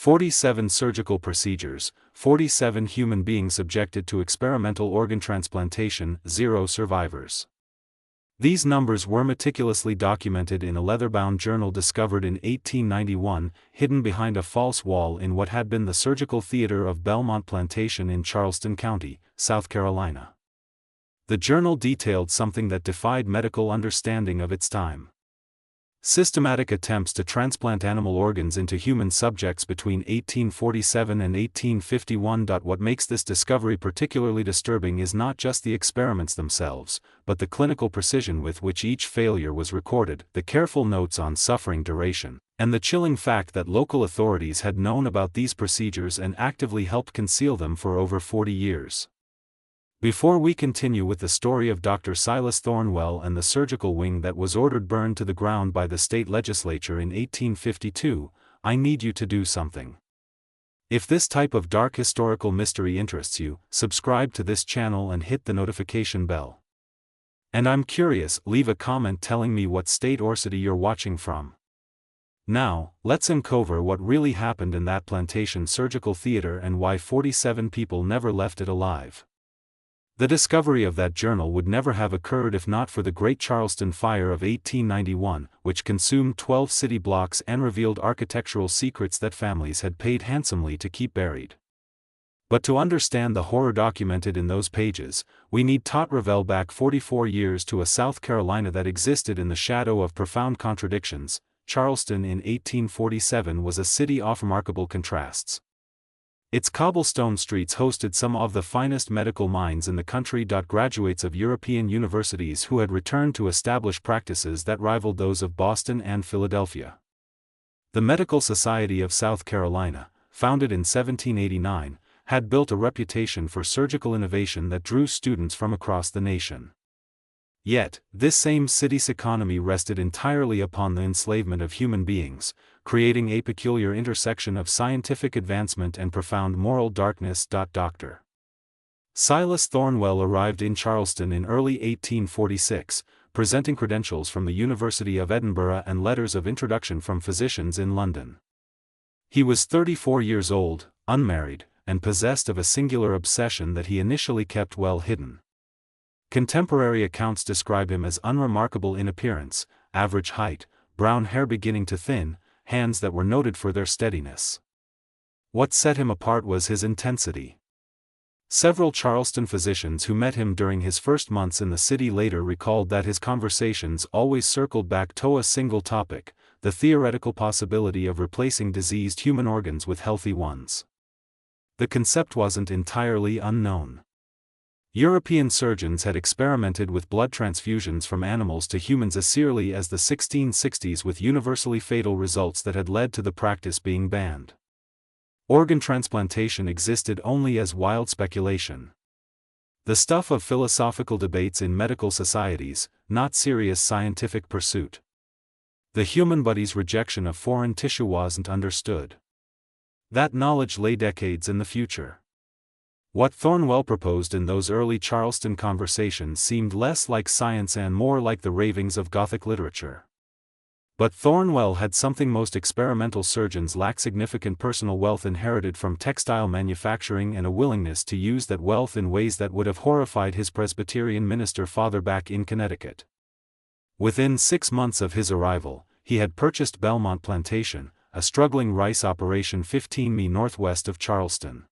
47 surgical procedures, 47 human beings subjected to experimental organ transplantation, 0 survivors. These numbers were meticulously documented in a leather-bound journal discovered in 1891, hidden behind a false wall in what had been the surgical theater of Belmont Plantation in Charleston County, South Carolina. The journal detailed something that defied medical understanding of its time. Systematic attempts to transplant animal organs into human subjects between 1847 and 1851. What makes this discovery particularly disturbing is not just the experiments themselves, but the clinical precision with which each failure was recorded, the careful notes on suffering duration, and the chilling fact that local authorities had known about these procedures and actively helped conceal them for over 40 years. Before we continue with the story of Dr. Silas Thornwell and the surgical wing that was ordered burned to the ground by the state legislature in 1852, I need you to do something. If this type of dark historical mystery interests you, subscribe to this channel and hit the notification bell. And I'm curious, leave a comment telling me what state or city you're watching from. Now, let's uncover what really happened in that plantation surgical theater and why 47 people never left it alive. The discovery of that journal would never have occurred if not for the Great Charleston Fire of 1891, which consumed 12 city blocks and revealed architectural secrets that families had paid handsomely to keep buried. But to understand the horror documented in those pages, we need to travel back 44 years to a South Carolina that existed in the shadow of profound contradictions. Charleston in 1847 was a city of remarkable contrasts. Its cobblestone streets hosted some of the finest medical minds in the country. Graduates of European universities who had returned to establish practices that rivaled those of Boston and Philadelphia. The Medical Society of South Carolina, founded in 1789, had built a reputation for surgical innovation that drew students from across the nation. Yet, this same city's economy rested entirely upon the enslavement of human beings, creating a peculiar intersection of scientific advancement and profound moral darkness. Dr. Silas Thornwell arrived in Charleston in early 1846, presenting credentials from the University of Edinburgh and letters of introduction from physicians in London. He was 34 years old, unmarried, and possessed of a singular obsession that he initially kept well hidden. Contemporary accounts describe him as unremarkable in appearance, average height, brown hair beginning to thin, hands that were noted for their steadiness. What set him apart was his intensity. Several Charleston physicians who met him during his first months in the city later recalled that his conversations always circled back to a single topic: the theoretical possibility of replacing diseased human organs with healthy ones. The concept wasn't entirely unknown. European surgeons had experimented with blood transfusions from animals to humans as early as the 1660s with universally fatal results that had led to the practice being banned. Organ transplantation existed only as wild speculation. The stuff of philosophical debates in medical societies, not serious scientific pursuit. The human body's rejection of foreign tissue wasn't understood. That knowledge lay decades in the future. What Thornwell proposed in those early Charleston conversations seemed less like science and more like the ravings of Gothic literature. But Thornwell had something most experimental surgeons lack: significant personal wealth inherited from textile manufacturing and a willingness to use that wealth in ways that would have horrified his Presbyterian minister father back in Connecticut. Within 6 months of his arrival, he had purchased Belmont Plantation, a struggling rice operation 15 mi northwest of Charleston.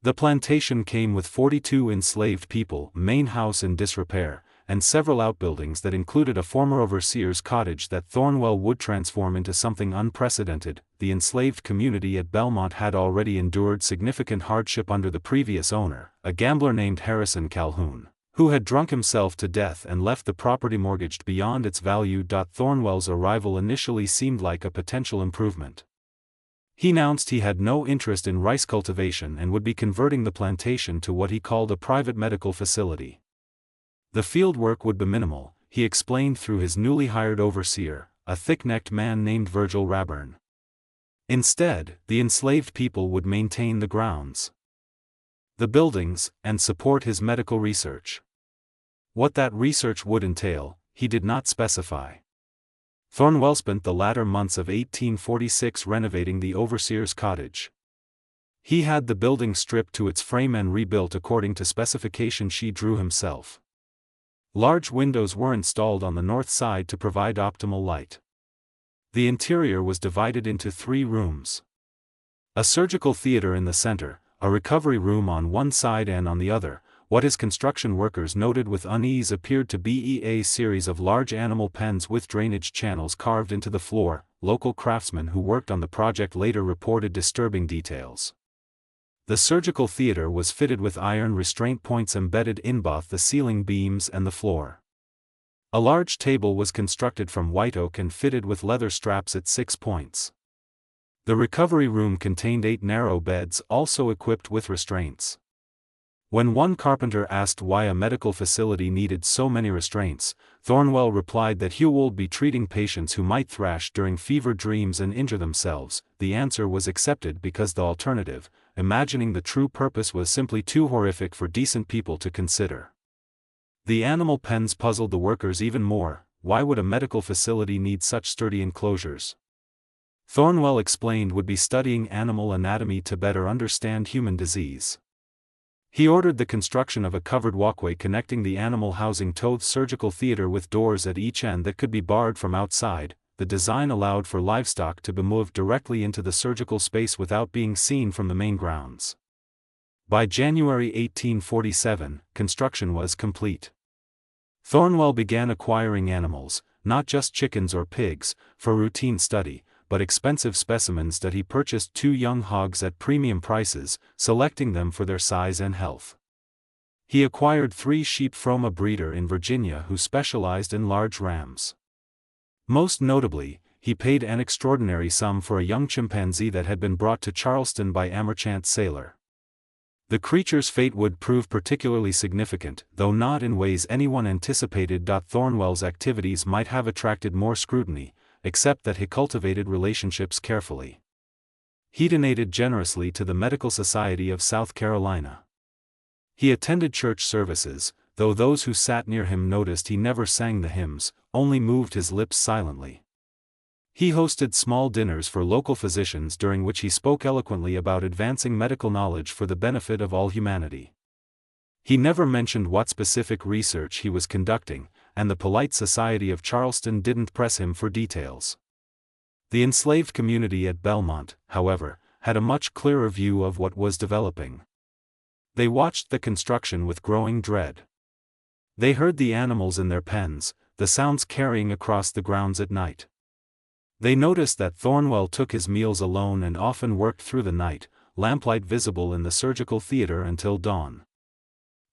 The plantation came with 42 enslaved people, main house in disrepair, and several outbuildings that included a former overseer's cottage that Thornwell would transform into something unprecedented. The enslaved community at Belmont had already endured significant hardship under the previous owner, a gambler named Harrison Calhoun, who had drunk himself to death and left the property mortgaged beyond its value. Thornwell's arrival initially seemed like a potential improvement. He announced he had no interest in rice cultivation and would be converting the plantation to what he called a private medical facility. The field work would be minimal, he explained through his newly hired overseer, a thick-necked man named Virgil Raburn. Instead, the enslaved people would maintain the grounds, the buildings, and support his medical research. What that research would entail, he did not specify. Thornwell spent the latter months of 1846 renovating the overseer's cottage. He had the building stripped to its frame and rebuilt according to specifications she drew himself. Large windows were installed on the north side to provide optimal light. The interior was divided into 3 rooms. A surgical theater in the center, a recovery room on one side and on the other. What his construction workers noted with unease appeared to be a series of large animal pens with drainage channels carved into the floor. Local craftsmen who worked on the project later reported disturbing details. The surgical theater was fitted with iron restraint points embedded in both the ceiling beams and the floor. A large table was constructed from white oak and fitted with leather straps at 6 points. The recovery room contained 8 narrow beds also equipped with restraints. When one carpenter asked why a medical facility needed so many restraints, Thornwell replied that he would be treating patients who might thrash during fever dreams and injure themselves. The answer was accepted because the alternative, imagining the true purpose, was simply too horrific for decent people to consider. The animal pens puzzled the workers even more. Why would a medical facility need such sturdy enclosures? Thornwell explained would be studying animal anatomy to better understand human disease. He ordered the construction of a covered walkway connecting the animal housing to the surgical theater with doors at each end that could be barred from outside. The design allowed for livestock to be moved directly into the surgical space without being seen from the main grounds. By January 1847, construction was complete. Thornwell began acquiring animals, not just chickens or pigs, for routine study, but expensive specimens that he purchased 2 young hogs at premium prices, selecting them for their size and health. He acquired 3 sheep from a breeder in Virginia who specialized in large rams. Most notably, he paid an extraordinary sum for a young chimpanzee that had been brought to Charleston by a merchant sailor. The creature's fate would prove particularly significant, though not in ways anyone anticipated. Thornwell's activities might have attracted more scrutiny, except that he cultivated relationships carefully. He donated generously to the Medical Society of South Carolina. He attended church services, though those who sat near him noticed he never sang the hymns, only moved his lips silently. He hosted small dinners for local physicians during which he spoke eloquently about advancing medical knowledge for the benefit of all humanity. He never mentioned what specific research he was conducting, and the polite society of Charleston didn't press him for details. The enslaved community at Belmont, however, had a much clearer view of what was developing. They watched the construction with growing dread. They heard the animals in their pens, the sounds carrying across the grounds at night. They noticed that Thornwell took his meals alone and often worked through the night, lamplight visible in the surgical theater until dawn.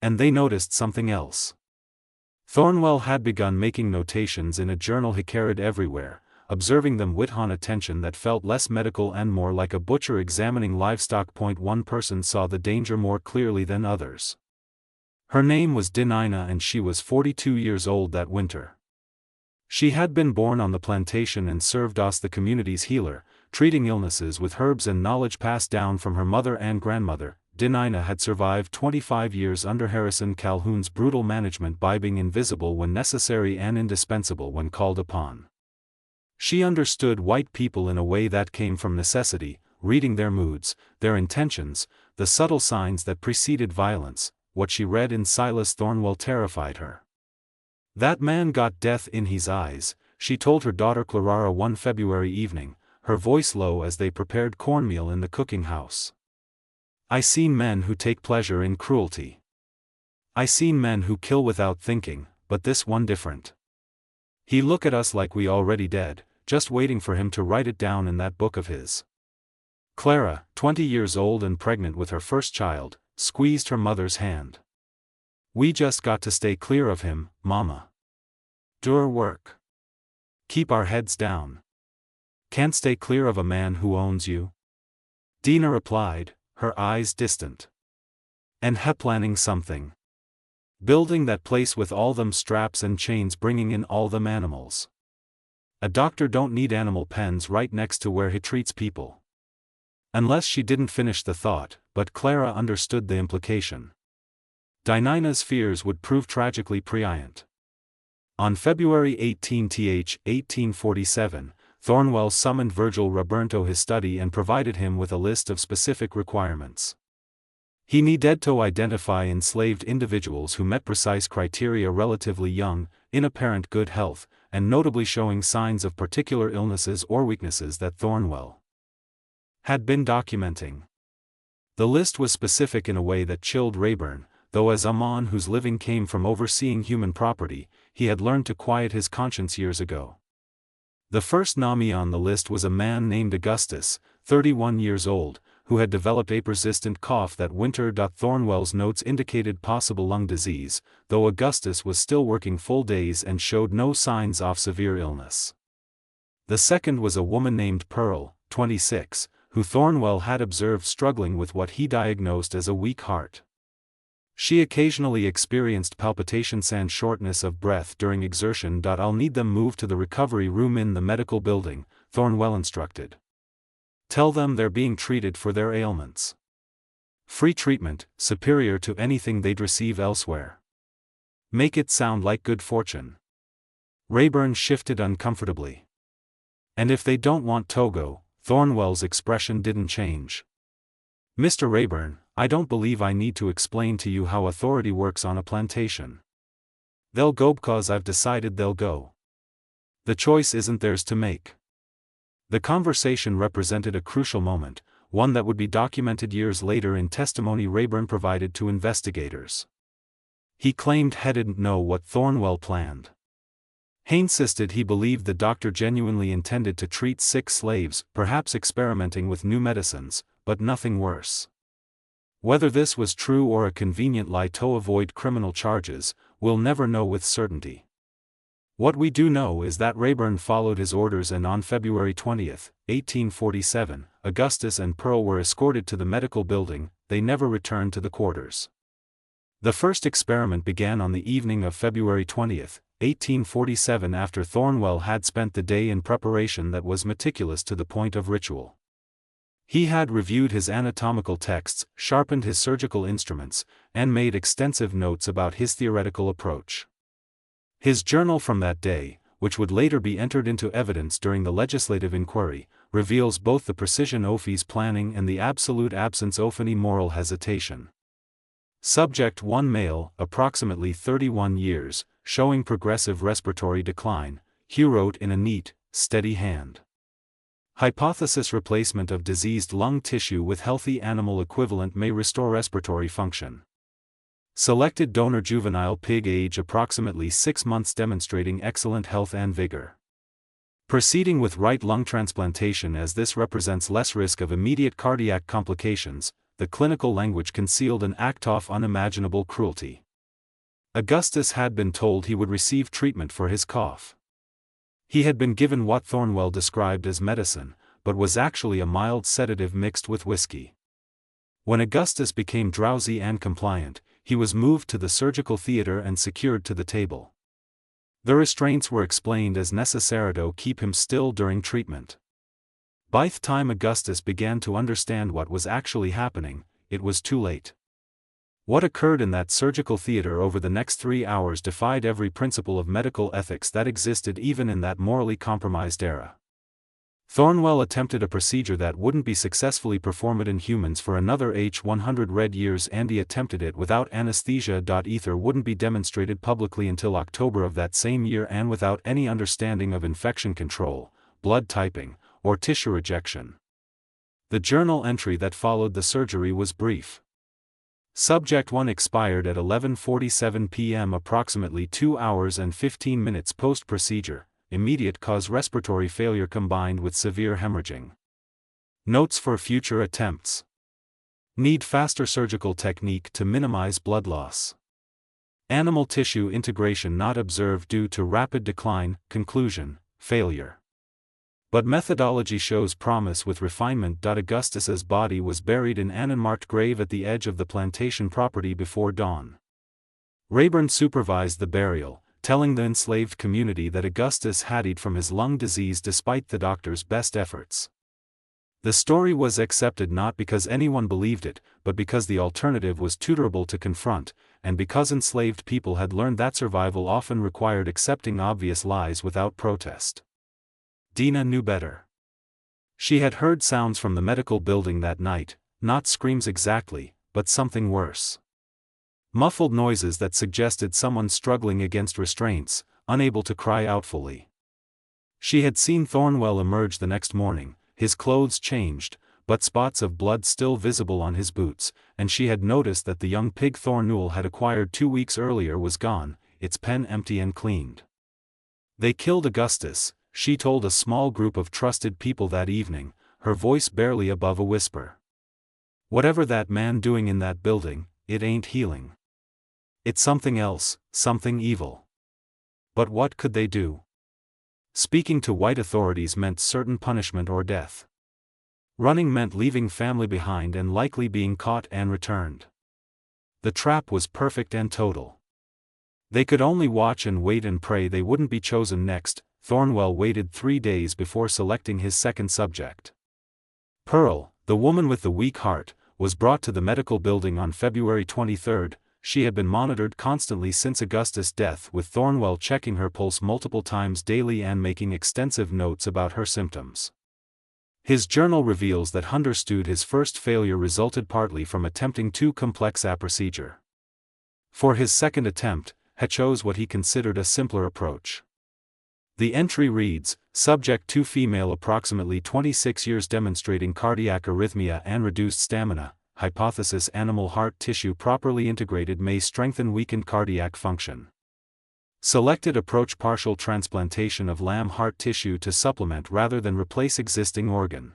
And they noticed something else. Thornwell had begun making notations in a journal he carried everywhere, observing them with an attention that felt less medical and more like a butcher examining livestock. One person saw the danger more clearly than others. Her name was Dinah and she was 42 years old that winter. She had been born on the plantation and served as the community's healer, treating illnesses with herbs and knowledge passed down from her mother and grandmother. Dinah had survived 25 years under Harrison Calhoun's brutal management by being invisible when necessary and indispensable when called upon. She understood white people in a way that came from necessity, reading their moods, their intentions, the subtle signs that preceded violence. What she read in Silas Thornwell terrified her. "That man got death in his eyes," she told her daughter Clara one February evening, her voice low as they prepared cornmeal in the cooking house. "I seen men who take pleasure in cruelty. I seen men who kill without thinking, but this one different. He look at us like we already dead, just waiting for him to write it down in that book of his." Clara, 20 years old and pregnant with her first child, squeezed her mother's hand. "We just got to stay clear of him, Mama. Do our work. Keep our heads down. Can't stay clear of a man who owns you?" Dinah replied, her eyes distant. "And he planning something. Building that place with all them straps and chains, bringing in all them animals. A doctor don't need animal pens right next to where he treats people." Unless she didn't finish the thought, but Clara understood the implication. Dinah's fears would prove tragically prescient. On February 18, 1847, Thornwell summoned Virgil Roberto his study and provided him with a list of specific requirements. He needed to identify enslaved individuals who met precise criteria: relatively young, in apparent good health, and notably showing signs of particular illnesses or weaknesses that Thornwell had been documenting. The list was specific in a way that chilled Rayburn, though as a man whose living came from overseeing human property, he had learned to quiet his conscience years ago. The first nominee on the list was a man named Augustus, 31 years old, who had developed a persistent cough that winter. Thornwell's notes indicated possible lung disease, though Augustus was still working full days and showed no signs of severe illness. The second was a woman named Pearl, 26, who Thornwell had observed struggling with what he diagnosed as a weak heart. She occasionally experienced palpitations and shortness of breath during exertion. I'll need them moved to the recovery room in the medical building, Thornwell instructed. Tell them they're being treated for their ailments. Free treatment, superior to anything they'd receive elsewhere. Make it sound like good fortune. Rayburn shifted uncomfortably. And if they don't want Togo, Thornwell's expression didn't change. Mr. Rayburn, I don't believe I need to explain to you how authority works on a plantation. They'll go because I've decided they'll go. The choice isn't theirs to make. The conversation represented a crucial moment, one that would be documented years later in testimony Rayburn provided to investigators. He claimed he didn't know what Thornwell planned. He insisted he believed the doctor genuinely intended to treat sick slaves, perhaps experimenting with new medicines, but nothing worse. Whether this was true or a convenient lie to avoid criminal charges, we'll never know with certainty. What we do know is that Rayburn followed his orders, and on February 20, 1847, Augustus and Pearl were escorted to the medical building. They never returned to the quarters. The first experiment began on the evening of February 20, 1847, after Thornwell had spent the day in preparation that was meticulous to the point of ritual. He had reviewed his anatomical texts, sharpened his surgical instruments, and made extensive notes about his theoretical approach. His journal from that day, which would later be entered into evidence during the legislative inquiry, reveals both the precision of his planning and the absolute absence of any moral hesitation. Subject 1 male, approximately 31 years, showing progressive respiratory decline, Hugh wrote in a neat, steady hand. Hypothesis: replacement of diseased lung tissue with healthy animal equivalent may restore respiratory function. Selected donor: juvenile pig, age approximately 6 months, demonstrating excellent health and vigor. Proceeding with right lung transplantation as this represents less risk of immediate cardiac complications. The clinical language concealed an act of unimaginable cruelty. Augustus had been told he would receive treatment for his cough. He had been given what Thornwell described as medicine, but was actually a mild sedative mixed with whiskey. When Augustus became drowsy and compliant, he was moved to the surgical theater and secured to the table. The restraints were explained as necessary to keep him still during treatment. By the time Augustus began to understand what was actually happening, it was too late. What occurred in that surgical theater over the next 3 hours defied every principle of medical ethics that existed even in that morally compromised era. Thornwell attempted a procedure that wouldn't be successfully performed in humans for another 100 red years, and he attempted it without anesthesia. Ether wouldn't be demonstrated publicly until October of that same year, and without any understanding of infection control, blood typing, or tissue rejection. The journal entry that followed the surgery was brief. Subject 1 expired at 11:47 p.m., approximately 2 hours and 15 minutes post-procedure, immediate cause respiratory failure combined with severe hemorrhaging. Notes for future attempts. Need faster surgical technique to minimize blood loss. Animal tissue integration not observed due to rapid decline. Conclusion: failure. But methodology shows promise with refinement. Augustus's body was buried in an unmarked grave at the edge of the plantation property before dawn. Rayburn supervised the burial, telling the enslaved community that Augustus had died from his lung disease despite the doctor's best efforts. The story was accepted not because anyone believed it, but because the alternative was tolerable to confront, and because enslaved people had learned that survival often required accepting obvious lies without protest. Dina knew better. She had heard sounds from the medical building that night, not screams exactly, but something worse. Muffled noises that suggested someone struggling against restraints, unable to cry out fully. She had seen Thornwell emerge the next morning, his clothes changed, but spots of blood still visible on his boots, and she had noticed that the young pig Thornwell had acquired 2 weeks earlier was gone, its pen empty and cleaned. They killed Augustus, she told a small group of trusted people that evening, her voice barely above a whisper. Whatever that man doing in that building, it ain't healing. It's something else, something evil. But what could they do? Speaking to white authorities meant certain punishment or death. Running meant leaving family behind and likely being caught and returned. The trap was perfect and total. They could only watch and wait and pray they wouldn't be chosen next. Thornwell waited 3 days before selecting his second subject. Pearl, the woman with the weak heart, was brought to the medical building on February 23. She had been monitored constantly since Augustus' death, with Thornwell checking her pulse multiple times daily and making extensive notes about her symptoms. His journal reveals that understood his first failure resulted partly from attempting too complex a procedure. For his second attempt, he chose what he considered a simpler approach. The entry reads, Subject 2 female approximately 26 years demonstrating cardiac arrhythmia and reduced stamina, hypothesis animal heart tissue properly integrated may strengthen weakened cardiac function. Selected approach partial transplantation of lamb heart tissue to supplement rather than replace existing organ.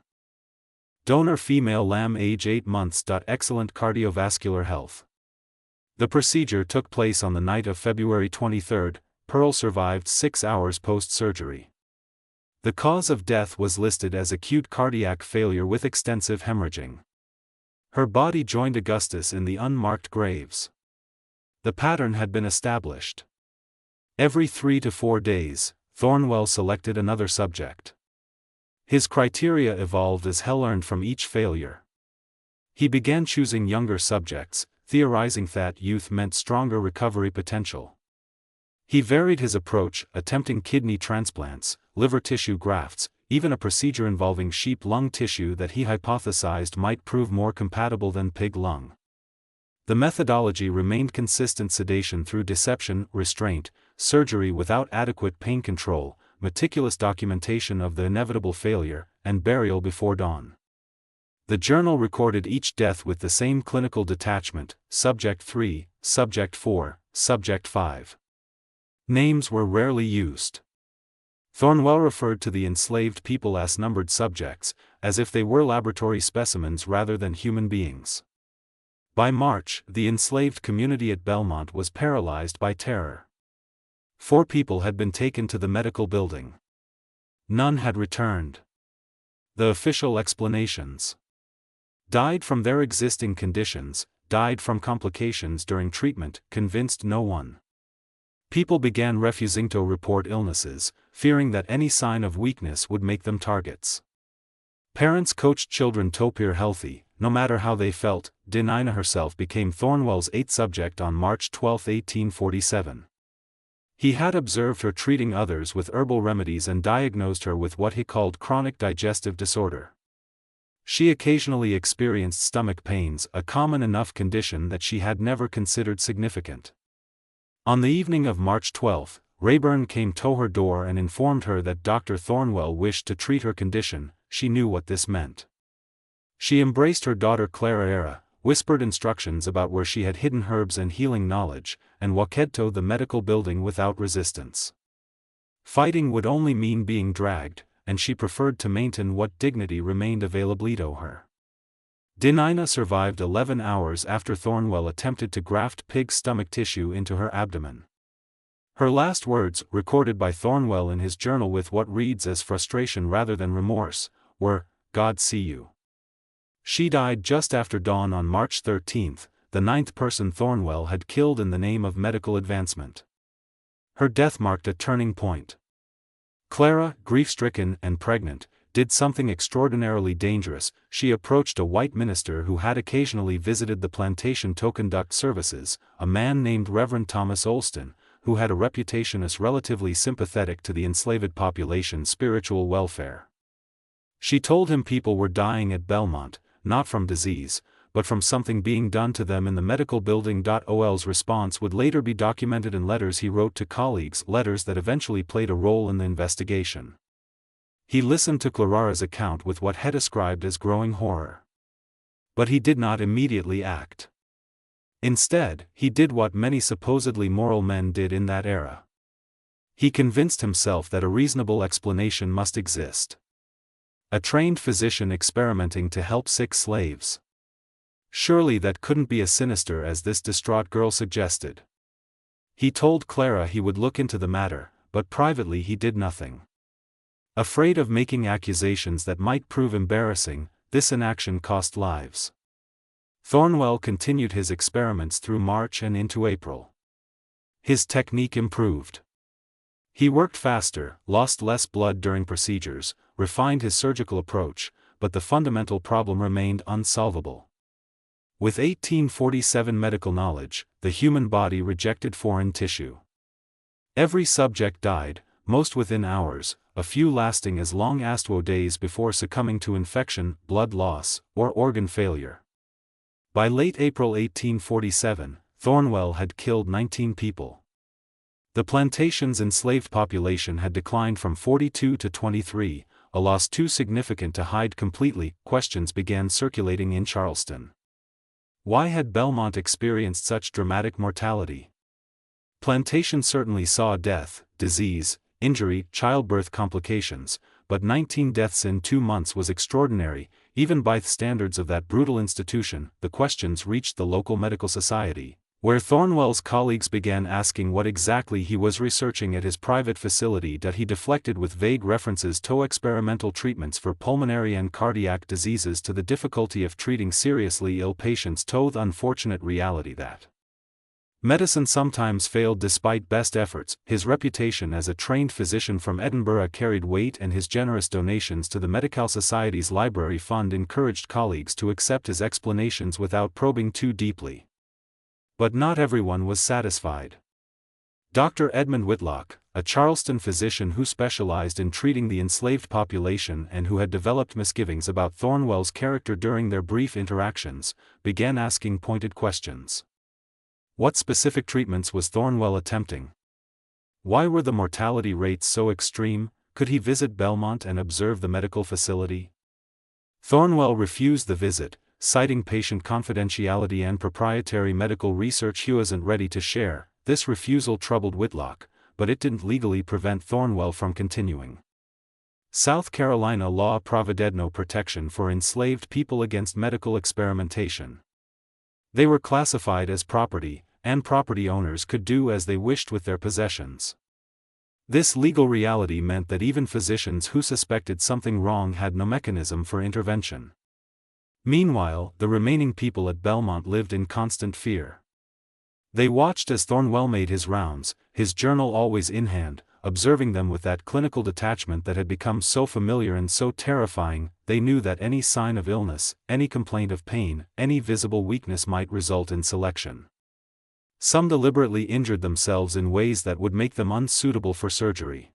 Donor female lamb age 8 months. Excellent cardiovascular health. The procedure took place on the night of February 23. Pearl survived 6 hours post-surgery. The cause of death was listed as acute cardiac failure with extensive hemorrhaging. Her body joined Augustus in the unmarked graves. The pattern had been established. Every 3 to 4 days, Thornwell selected another subject. His criteria evolved as he learned from each failure. He began choosing younger subjects, theorizing that youth meant stronger recovery potential. He varied his approach, attempting kidney transplants, liver tissue grafts, even a procedure involving sheep lung tissue that he hypothesized might prove more compatible than pig lung. The methodology remained consistent: sedation through deception, restraint, surgery without adequate pain control, meticulous documentation of the inevitable failure, and burial before dawn. The journal recorded each death with the same clinical detachment: Subject 3, Subject 4, Subject 5. Names were rarely used. Thornwell referred to the enslaved people as numbered subjects, as if they were laboratory specimens rather than human beings. By March, the enslaved community at Belmont was paralyzed by terror. 4 people had been taken to the medical building. None had returned. The official explanations: died from their existing conditions, died from complications during treatment, convinced no one. People began refusing to report illnesses, fearing that any sign of weakness would make them targets. Parents coached children to appear healthy, no matter how they felt. Dina herself became Thornwell's 8th subject on March 12, 1847. He had observed her treating others with herbal remedies and diagnosed her with what he called chronic digestive disorder. She occasionally experienced stomach pains, a common enough condition that she had never considered significant. On the evening of March 12, Rayburn came to her door and informed her that Dr. Thornwell wished to treat her condition. She knew what this meant. She embraced her daughter Clara, whispered instructions about where she had hidden herbs and healing knowledge, and walked to the medical building without resistance. Fighting would only mean being dragged, and she preferred to maintain what dignity remained available to her. Dina survived 11 hours after Thornwell attempted to graft pig stomach tissue into her abdomen. Her last words, recorded by Thornwell in his journal with what reads as frustration rather than remorse, were, "God see you." She died just after dawn on March 13, the 9th person Thornwell had killed in the name of medical advancement. Her death marked a turning point. Clara, grief-stricken and pregnant, did something extraordinarily dangerous. She approached a white minister who had occasionally visited the plantation to conduct services, a man named Reverend Thomas Olston, who had a reputation as relatively sympathetic to the enslaved population's spiritual welfare. She told him people were dying at Belmont, not from disease, but from something being done to them in the medical building. Ol's response would later be documented in letters he wrote to colleagues, letters that eventually played a role in the investigation. He listened to Clarara's account with what he described as growing horror. But he did not immediately act. Instead, he did what many supposedly moral men did in that era. He convinced himself that a reasonable explanation must exist. A trained physician experimenting to help sick slaves. Surely that couldn't be as sinister as this distraught girl suggested. He told Clara he would look into the matter, but privately he did nothing. Afraid of making accusations that might prove embarrassing, this inaction cost lives. Thornwell continued his experiments through March and into April. His technique improved. He worked faster, lost less blood during procedures, refined his surgical approach, but the fundamental problem remained unsolvable. With 1847 medical knowledge, the human body rejected foreign tissue. Every subject died, most within hours, a few lasting as long as 2 days before succumbing to infection, blood loss, or organ failure. By late April 1847, Thornwell had killed 19 people. The plantation's enslaved population had declined from 42 to 23, a loss too significant to hide completely. Questions began circulating in Charleston. Why had Belmont experienced such dramatic mortality? Plantation certainly saw death, disease, injury, childbirth complications, but 19 deaths in 2 months was extraordinary, even by the standards of that brutal institution. The questions reached the local medical society, where Thornwell's colleagues began asking what exactly he was researching at his private facility. He deflected with vague references to experimental treatments for pulmonary and cardiac diseases to the difficulty of treating seriously ill patients, to the unfortunate reality that medicine sometimes failed despite best efforts. His reputation as a trained physician from Edinburgh carried weight, and his generous donations to the Medical Society's library fund encouraged colleagues to accept his explanations without probing too deeply. But not everyone was satisfied. Dr. Edmund Whitlock, a Charleston physician who specialized in treating the enslaved population and who had developed misgivings about Thornwell's character during their brief interactions, began asking pointed questions. What specific treatments was Thornwell attempting? Why were the mortality rates so extreme? Could he visit Belmont and observe the medical facility? Thornwell refused the visit, citing patient confidentiality and proprietary medical research he wasn't ready to share. This refusal troubled Whitlock, but it didn't legally prevent Thornwell from continuing. South Carolina law provided no protection for enslaved people against medical experimentation. They were classified as property, and property owners could do as they wished with their possessions. This legal reality meant that even physicians who suspected something wrong had no mechanism for intervention. Meanwhile, the remaining people at Belmont lived in constant fear. They watched as Thornwell made his rounds, his journal always in hand, observing them with that clinical detachment that had become so familiar and so terrifying. They knew that any sign of illness, any complaint of pain, any visible weakness might result in selection. Some deliberately injured themselves in ways that would make them unsuitable for surgery.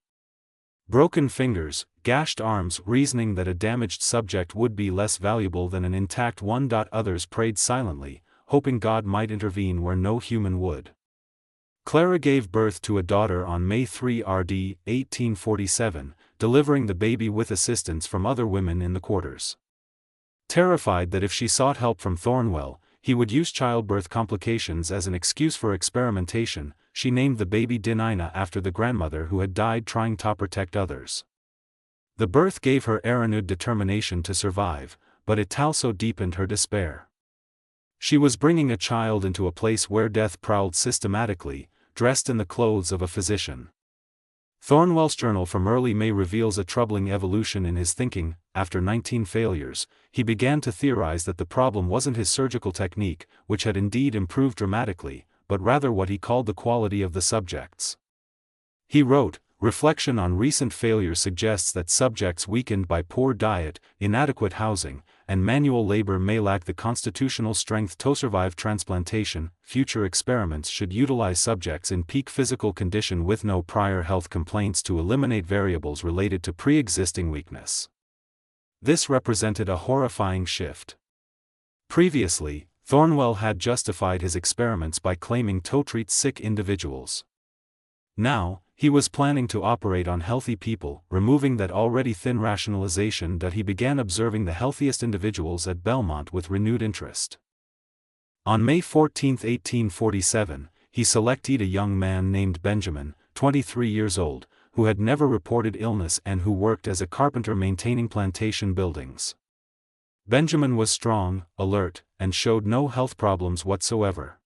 Broken fingers, gashed arms, reasoning that a damaged subject would be less valuable than an intact one. Others prayed silently, hoping God might intervene where no human would. Clara gave birth to a daughter on May 3 RD, 1847, delivering the baby with assistance from other women in the quarters. Terrified that if she sought help from Thornwell, he would use childbirth complications as an excuse for experimentation, she named the baby Dinina after the grandmother who had died trying to protect others. The birth gave her a renewed determination to survive, but it also deepened her despair. She was bringing a child into a place where death prowled systematically, dressed in the clothes of a physician. Thornwell's journal from early May reveals a troubling evolution in his thinking. After 19 failures, he began to theorize that the problem wasn't his surgical technique, which had indeed improved dramatically, but rather what he called the quality of the subjects. He wrote, reflection on recent failures suggests that subjects weakened by poor diet, inadequate housing, and manual labor may lack the constitutional strength to survive transplantation. Future experiments should utilize subjects in peak physical condition with no prior health complaints to eliminate variables related to pre-existing weakness. This represented a horrifying shift. Previously, Thornwell had justified his experiments by claiming to treat sick individuals. Now, he was planning to operate on healthy people, removing that already thin rationalization that he began observing the healthiest individuals at Belmont with renewed interest. On May 14, 1847, he selected a young man named Benjamin, 23 years old, who had never reported illness and who worked as a carpenter maintaining plantation buildings. Benjamin was strong, alert, and showed no health problems whatsoever.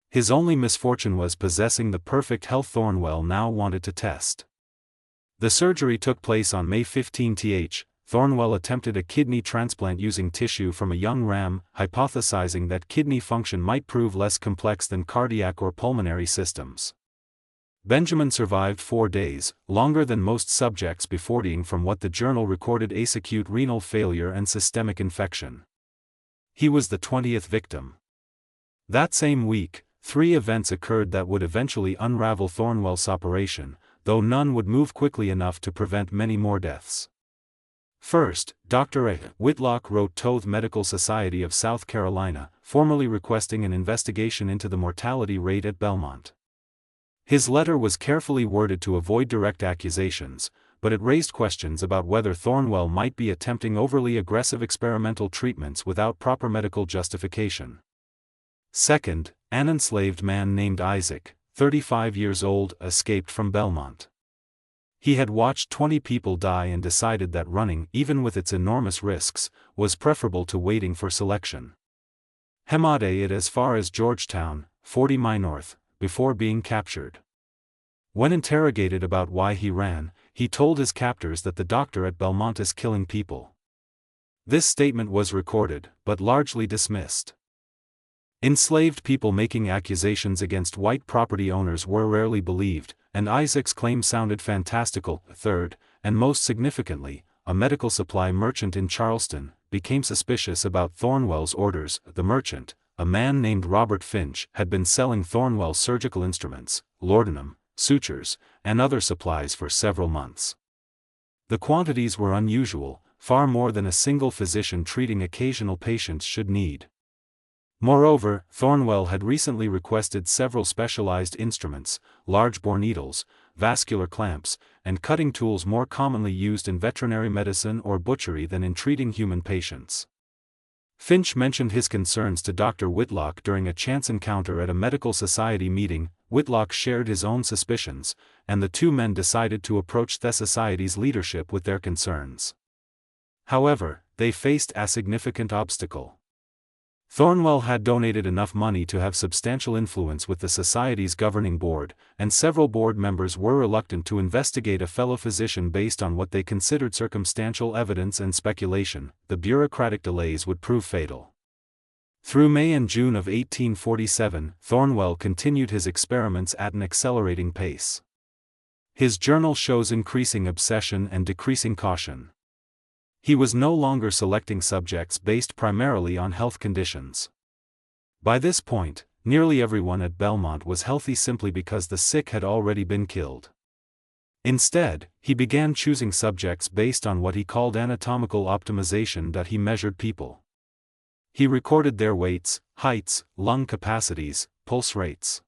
His only misfortune was possessing the perfect health Thornwell now wanted to test. The surgery took place on May 15. Thornwell attempted a kidney transplant using tissue from a young ram, hypothesizing that kidney function might prove less complex than cardiac or pulmonary systems. Benjamin survived 4 days, longer than most subjects before dying from what the journal recorded as acute renal failure and systemic infection. He was the 20th victim. That same week, 3 events occurred that would eventually unravel Thornwell's operation, though none would move quickly enough to prevent many more deaths. First, Dr. A. Whitlock wrote to the Medical Society of South Carolina, formally requesting an investigation into the mortality rate at Belmont. His letter was carefully worded to avoid direct accusations, but it raised questions about whether Thornwell might be attempting overly aggressive experimental treatments without proper medical justification. Second, an enslaved man named Isaac, 35 years old, escaped from Belmont. He had watched 20 people die and decided that running, even with its enormous risks, was preferable to waiting for selection. He made it as far as Georgetown, 40 miles north, before being captured. When interrogated about why he ran, he told his captors that the doctor at Belmont is killing people. This statement was recorded, but largely dismissed. Enslaved people making accusations against white property owners were rarely believed, and Isaac's claim sounded fantastical. Third, and most significantly, a medical supply merchant in Charleston became suspicious about Thornwell's orders. The merchant, a man named Robert Finch, had been selling Thornwell surgical instruments, laudanum, sutures, and other supplies for several months. The quantities were unusual, far more than a single physician treating occasional patients should need. Moreover, Thornwell had recently requested several specialized instruments, large bore needles, vascular clamps, and cutting tools more commonly used in veterinary medicine or butchery than in treating human patients. Finch mentioned his concerns to Dr. Whitlock during a chance encounter at a medical society meeting. Whitlock shared his own suspicions, and the two men decided to approach the society's leadership with their concerns. However, they faced a significant obstacle. Thornwell had donated enough money to have substantial influence with the society's governing board, and several board members were reluctant to investigate a fellow physician based on what they considered circumstantial evidence and speculation. The bureaucratic delays would prove fatal. Through May and June of 1847, Thornwell continued his experiments at an accelerating pace. His journal shows increasing obsession and decreasing caution. He was no longer selecting subjects based primarily on health conditions. By this point, nearly everyone at Belmont was healthy simply because the sick had already been killed. Instead, he began choosing subjects based on what he called anatomical optimization. That he measured people. He recorded their weights, heights, lung capacities, pulse rates.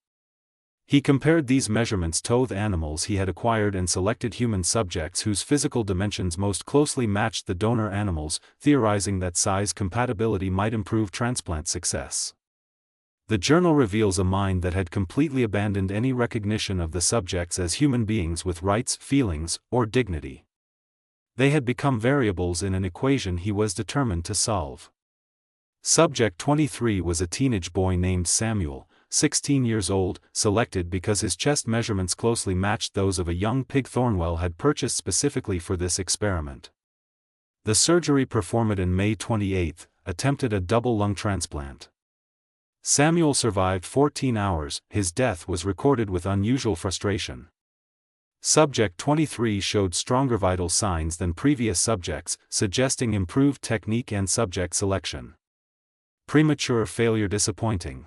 He compared these measurements to the animals he had acquired and selected human subjects whose physical dimensions most closely matched the donor animals, theorizing that size compatibility might improve transplant success. The journal reveals a mind that had completely abandoned any recognition of the subjects as human beings with rights, feelings, or dignity. They had become variables in an equation he was determined to solve. Subject 23 was a teenage boy named Samuel, 16 years old, selected because his chest measurements closely matched those of a young pig Thornwell had purchased specifically for this experiment. The surgery performed on May 28 attempted a double lung transplant. Samuel survived 14 hours. His death was recorded with unusual frustration. Subject 23 showed stronger vital signs than previous subjects, suggesting improved technique and subject selection. Premature failure disappointing.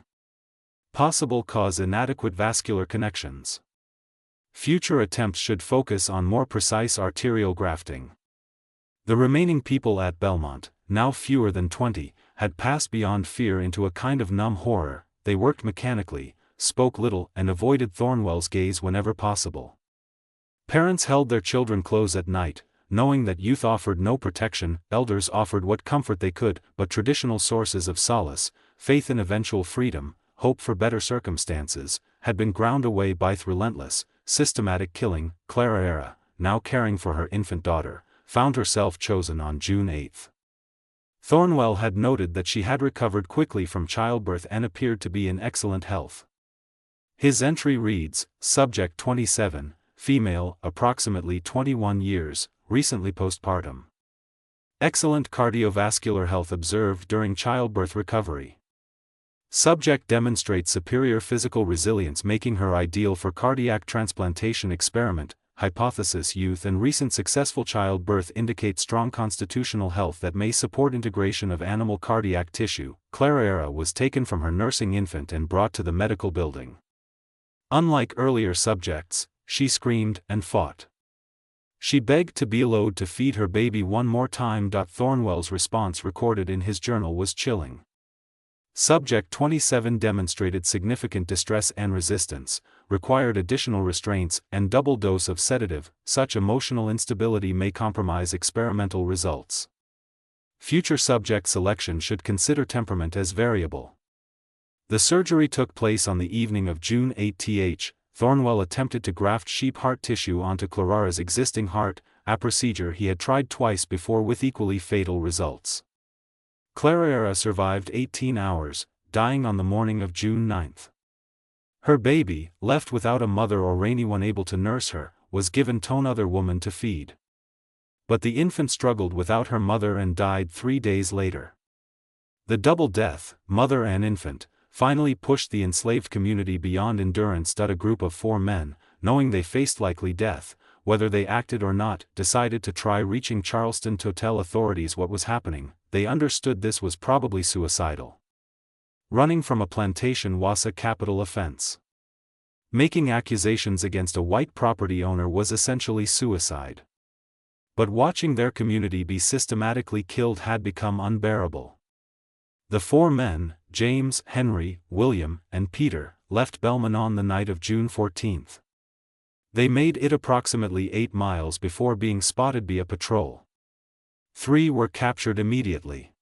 Possible cause inadequate vascular connections. Future attempts should focus on more precise arterial grafting. The remaining people at Belmont, now fewer than 20, had passed beyond fear into a kind of numb horror. They worked mechanically, spoke little, and avoided Thornwell's gaze whenever possible. Parents held their children close at night, knowing that youth offered no protection. Elders offered what comfort they could, but traditional sources of solace, faith in eventual freedom, hope for better circumstances, had been ground away by relentless, systematic killing. Clara Era, now caring for her infant daughter, found herself chosen on June 8. Thornwell had noted that she had recovered quickly from childbirth and appeared to be in excellent health. His entry reads, Subject 27, female, approximately 21 years, recently postpartum. Excellent cardiovascular health observed during childbirth recovery. Subject demonstrates superior physical resilience, making her ideal for cardiac transplantation experiment. Hypothesis: youth and recent successful childbirth indicate strong constitutional health that may support integration of animal cardiac tissue. Clara Era was taken from her nursing infant and brought to the medical building. Unlike earlier subjects, she screamed and fought. She begged to be allowed to feed her baby one more time. Thornwell's response, recorded in his journal, was chilling. Subject 27 demonstrated significant distress and resistance, required additional restraints, and double dose of sedative. Such emotional instability may compromise experimental results. Future subject selection should consider temperament as variable. The surgery took place on the evening of June 8. Thornwell attempted to graft sheep heart tissue onto Clara's existing heart, a procedure he had tried twice before with equally fatal results. Clara Era survived 18 hours, dying on the morning of June 9. Her baby, left without a mother or anyone able to nurse her, was given to another woman to feed. But the infant struggled without her mother and died 3 days later. The double death, mother and infant, finally pushed the enslaved community beyond endurance. A group of 4 men, knowing they faced likely death, whether they acted or not, decided to try reaching Charleston to tell authorities what was happening. They understood this was probably suicidal. Running from a plantation was a capital offense. Making accusations against a white property owner was essentially suicide. But watching their community be systematically killed had become unbearable. The 4 men, James, Henry, William, and Peter, left Belmont on the night of June 14. They made it approximately 8 miles before being spotted by a patrol. 3 were captured immediately.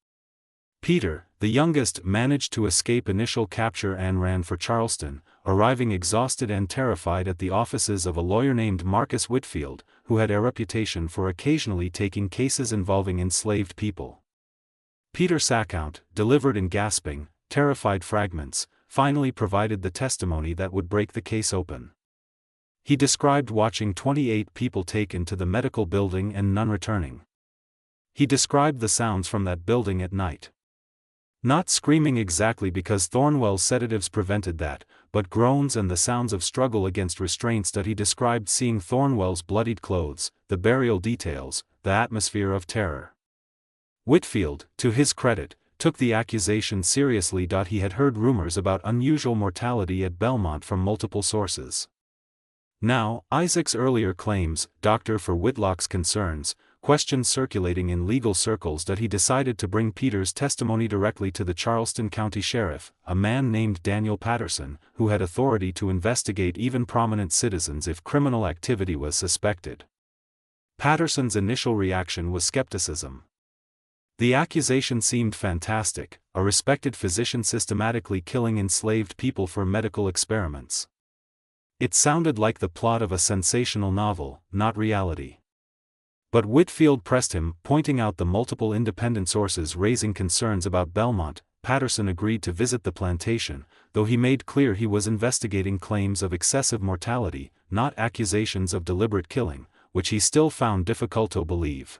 Peter, the youngest, managed to escape initial capture and ran for Charleston, arriving exhausted and terrified at the offices of a lawyer named Marcus Whitfield, who had a reputation for occasionally taking cases involving enslaved people. Peter's account, delivered in gasping, terrified fragments, finally provided the testimony that would break the case open. He described watching 28 people taken to the medical building and none returning. He described the sounds from that building at night. Not screaming exactly because Thornwell's sedatives prevented that, but groans and the sounds of struggle against restraints. He described seeing Thornwell's bloodied clothes, the burial details, the atmosphere of terror. Whitfield, to his credit, took the accusation seriously. He had heard rumors about unusual mortality at Belmont from multiple sources. Now, Isaac's earlier claims, doctor for Whitlock's concerns, questions circulating in legal circles. He decided to bring Peter's testimony directly to the Charleston County Sheriff, a man named Daniel Patterson, who had authority to investigate even prominent citizens if criminal activity was suspected. Patterson's initial reaction was skepticism. The accusation seemed fantastic, a respected physician systematically killing enslaved people for medical experiments. It sounded like the plot of a sensational novel, not reality. But Whitfield pressed him, pointing out the multiple independent sources raising concerns about Belmont. Patterson agreed to visit the plantation, though he made clear he was investigating claims of excessive mortality, not accusations of deliberate killing, which he still found difficult to believe.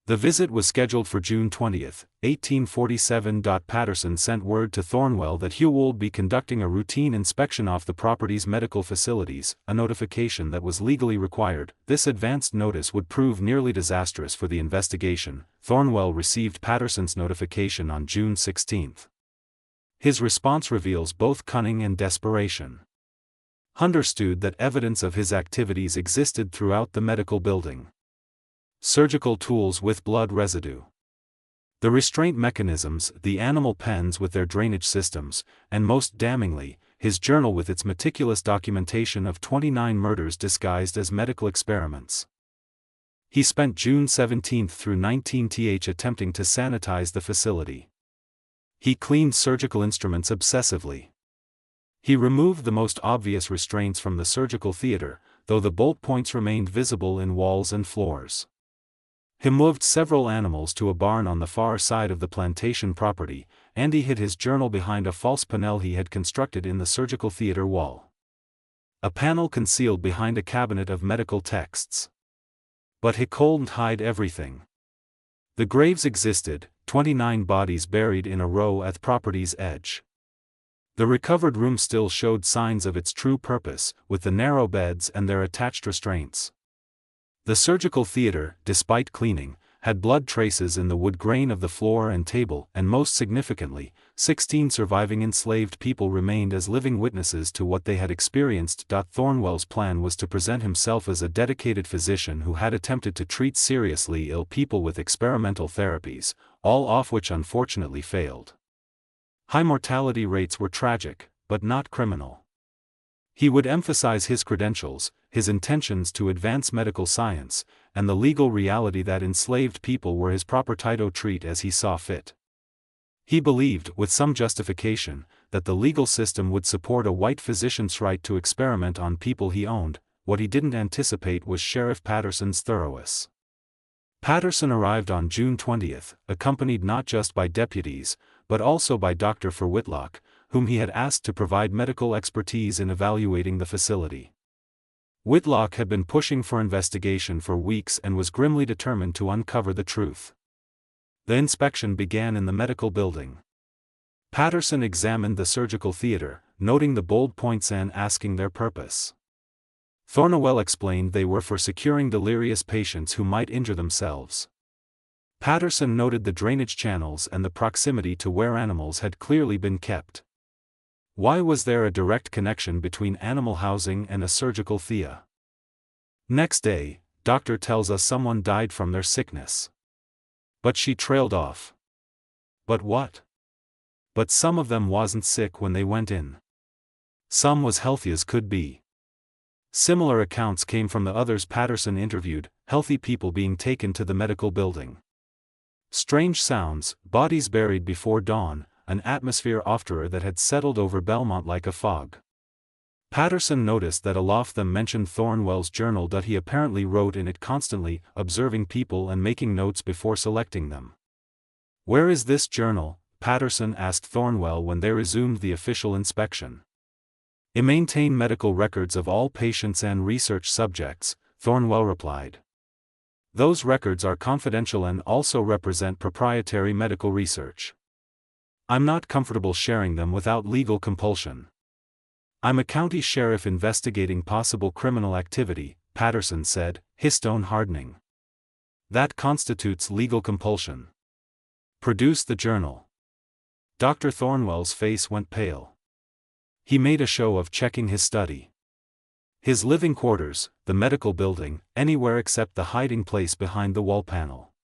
The visit was scheduled for June 20, 1847. Patterson sent word to Thornwell that he would be conducting a routine inspection of the property's medical facilities, a notification that was legally required. This advanced notice would prove nearly disastrous for the investigation. Thornwell received Patterson's notification on June 16. His response reveals both cunning and desperation. Understood that evidence of his activities existed throughout the medical building. Surgical tools with blood residue. The restraint mechanisms, the animal pens with their drainage systems, and most damningly, his journal with its meticulous documentation of 29 murders disguised as medical experiments. He spent June 17 through 19 attempting to sanitize the facility. He cleaned surgical instruments obsessively. He removed the most obvious restraints from the surgical theater, though the bolt points remained visible in walls and floors. He moved several animals to a barn on the far side of the plantation property, and he hid his journal behind a false panel he had constructed in the surgical theater wall. A panel concealed behind a cabinet of medical texts. But he couldn't hide everything. The graves existed, 29 bodies buried in a row at the property's edge. The recovered room still showed signs of its true purpose, with the narrow beds and their attached restraints. The surgical theater, despite cleaning, had blood traces in the wood grain of the floor and table, and most significantly, 16 surviving enslaved people remained as living witnesses to what they had experienced. Thornwell's plan was to present himself as a dedicated physician who had attempted to treat seriously ill people with experimental therapies, all of which unfortunately failed. High mortality rates were tragic, but not criminal. He would emphasize his credentials, his intentions to advance medical science, and the legal reality that enslaved people were his property to treat as he saw fit. He believed, with some justification, that the legal system would support a white physician's right to experiment on people he owned. What he didn't anticipate was Sheriff Patterson's thoroughness. Patterson arrived on June 20, accompanied not just by deputies, but also by Dr. Whitlock, whom he had asked to provide medical expertise in evaluating the facility. Whitlock had been pushing for investigation for weeks and was grimly determined to uncover the truth. The inspection began in the medical building. Patterson examined the surgical theater, noting the bold points and asking their purpose. Thornwell explained they were for securing delirious patients who might injure themselves. Patterson noted the drainage channels and the proximity to where animals had clearly been kept. Why was there a direct connection between animal housing and a surgical theater? Next day, doctor tells us someone died from their sickness. But she trailed off. But what? But some of them wasn't sick when they went in. Some was healthy as could be. Similar accounts came from the others Patterson interviewed, healthy people being taken to the medical building. Strange sounds, bodies buried before dawn, an atmosphere after that had settled over Belmont like a fog. Patterson noticed that aloft them mentioned Thornwell's journal that he apparently wrote in it constantly, observing people and making notes before selecting them. "Where is this journal?" Patterson asked Thornwell when they resumed the official inspection. "I maintain medical records of all patients and research subjects," Thornwell replied. "Those records are confidential and also represent proprietary medical research. I'm not comfortable sharing them without legal compulsion. I'm a county sheriff investigating possible criminal activity," Patterson said, his tone hardening. "That constitutes legal compulsion. Produce the journal." Dr. Thornwell's face went pale. He made a show of checking his study. His living quarters, the medical building, anywhere except the hiding place behind the wall panel.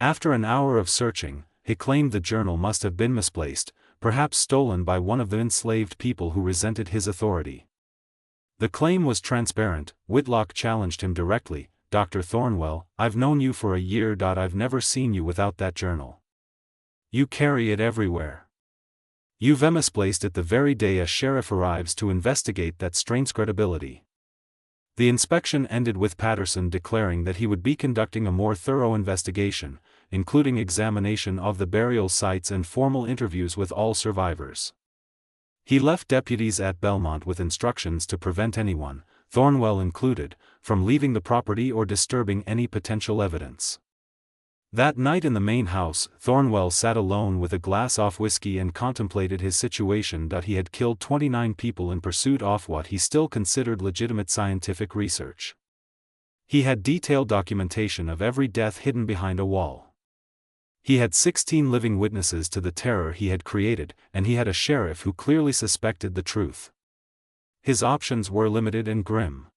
After an hour of searching, he claimed the journal must have been misplaced, perhaps stolen by one of the enslaved people who resented his authority. The claim was transparent. Whitlock challenged him directly. "Dr. Thornwell, I've known you for a year. I've never seen you without that journal. You carry it everywhere. You've misplaced it the very day a sheriff arrives to investigate. That strains credibility." The inspection ended with Patterson declaring that he would be conducting a more thorough investigation, including examination of the burial sites and formal interviews with all survivors. He left deputies at Belmont with instructions to prevent anyone, Thornwell included, from leaving the property or disturbing any potential evidence. That night in the main house, Thornwell sat alone with a glass of whiskey and contemplated his situation that he had killed 29 people in pursuit of what he still considered legitimate scientific research. He had detailed documentation of every death hidden behind a wall. He had 16 living witnesses to the terror he had created, and he had a sheriff who clearly suspected the truth. His options were limited and grim.